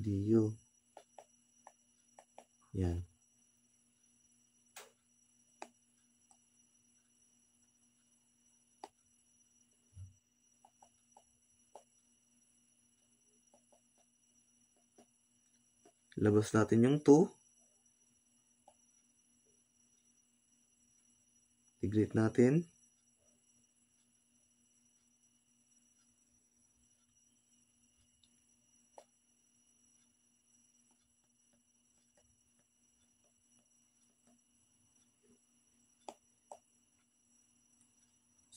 du. Yan. Labas natin yung 2. Integrate natin.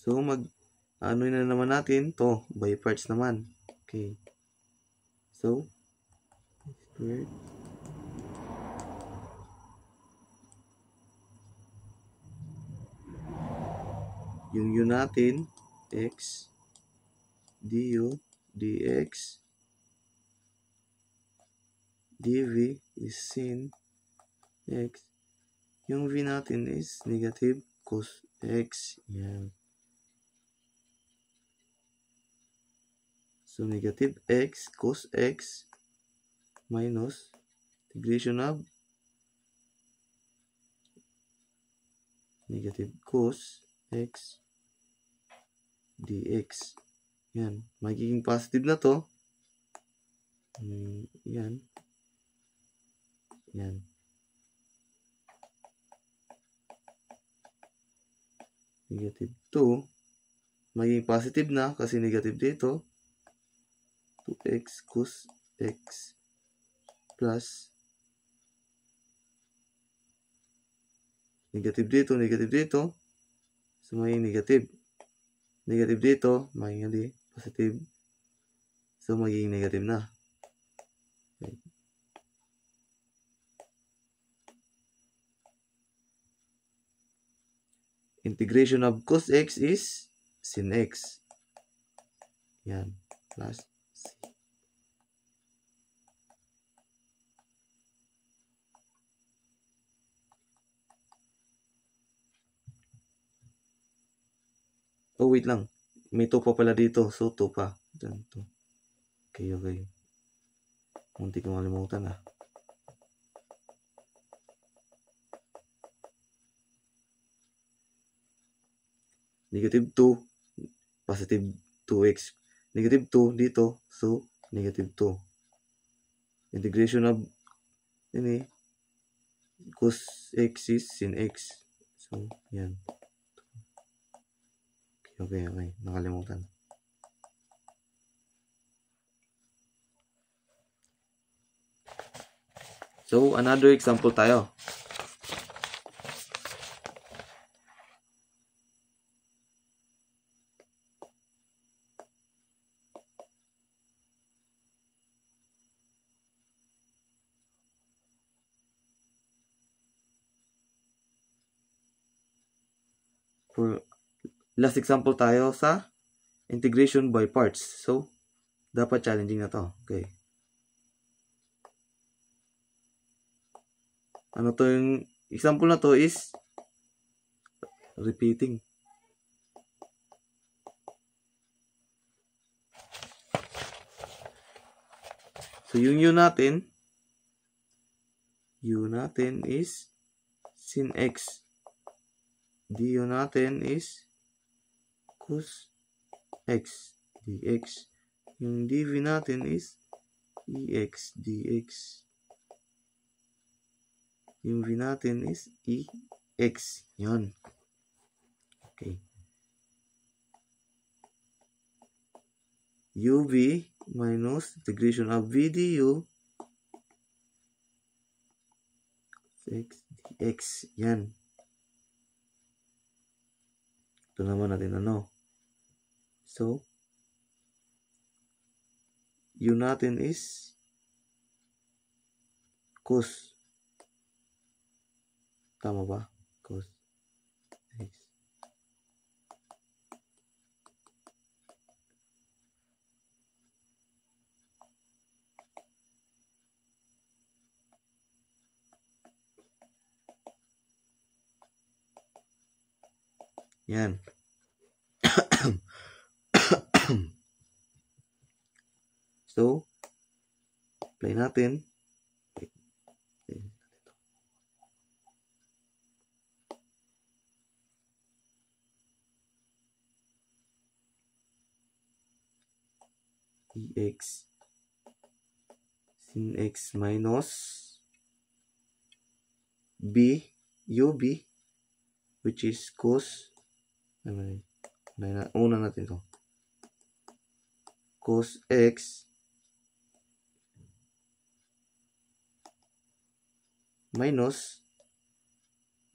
So, ano na naman natin to by parts naman. Okay. So, squared. Yung u natin, x, du, dx, dv is sin x. Yung v natin is negative cos x. Yan. So, negative x cos x minus integration of negative cos x dx. Yan. Magiging positive na to. Yan. Yan. Negative 2. Magiging positive na kasi negative dito. 2x cos x plus negative dito. So, may negative. Negative dito, magiging positive. So, magiging negative na. Okay. Integration of cos x is sin x. Yan. Plus c. Oh, wait lang. May 2 pa pala dito. So, 2 pa. Diyan, 2. Okay. Munti ko malimutan ah. Negative 2. Positive 2x. Negative 2 dito. So, negative 2. Integration of cos x is sin x. So, yan. Okay. Nakalimutan. So, another example tayo. For last example tayo sa integration by parts. So, dapat challenging na to. Okay. Ano to yung example na to is repeating. So, yung u natin is sin x. Du natin is cos x dx. Yung dv natin is ex dx. Yung v natin is ex. Yun. Okay. UV minus integration of V du x dx. Yan. Ito naman natin ano. So, U natin is cos. Tama ba? Cos x. Yan. So, apply natin. Dx sin x minus b ub, which is cos, una natin to, cos x minus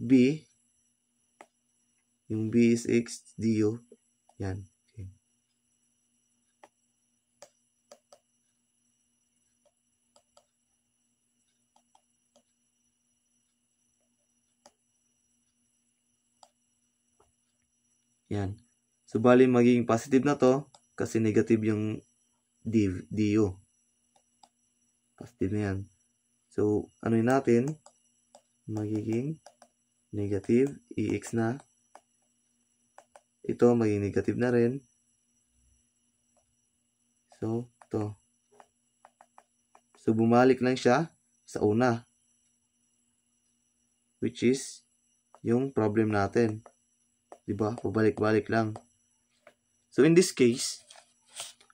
b, yung b is x du, yan. Okay. Yan. So, bali magiging positive na to kasi negative yung du. Positive na yan. So, ano yun natin? Magiging negative ex na. Ito, magiging negative na rin. So, ito. So, bumalik lang siya sa una. Which is yung problem natin. Diba? Pabalik-balik lang. So, in this case,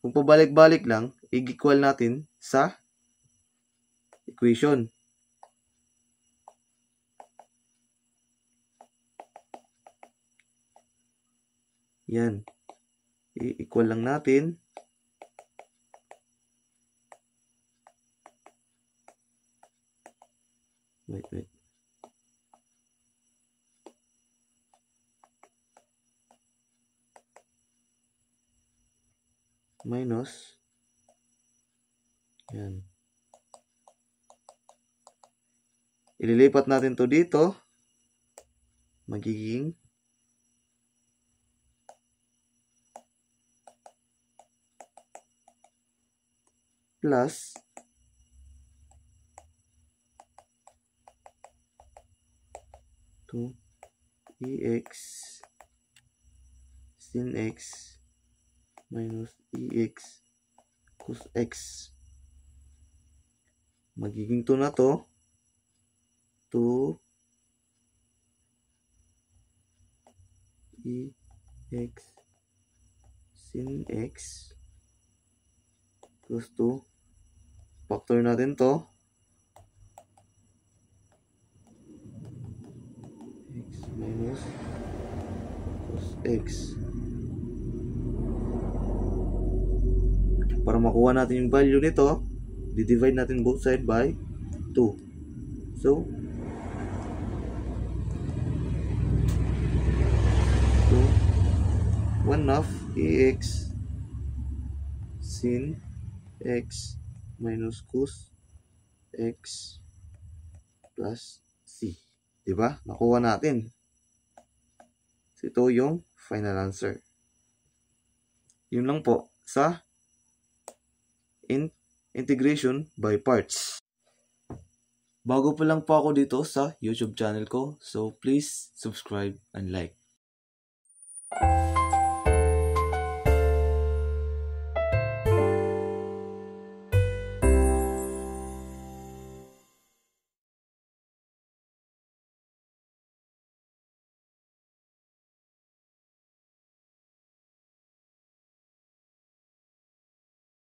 kung pabalik-balik lang, i-equal natin sa equation. Yan. I-equal lang natin. Wait. Minus. Yan. Ililipat natin to dito. Magiging plus to ex sin x minus ex cos x. Magiging to na to 2 ex sin x plus 2. Factor natin to. X minus cos x. Para makuha natin yung value nito, di-divide natin both side by 2. So, 1/2 ex sin x minus cos x plus c. Diba? Nakuha natin. So, ito yung final answer. Yun lang po sa integration by parts. Bago pa lang po ako dito sa YouTube channel ko, so please subscribe and like.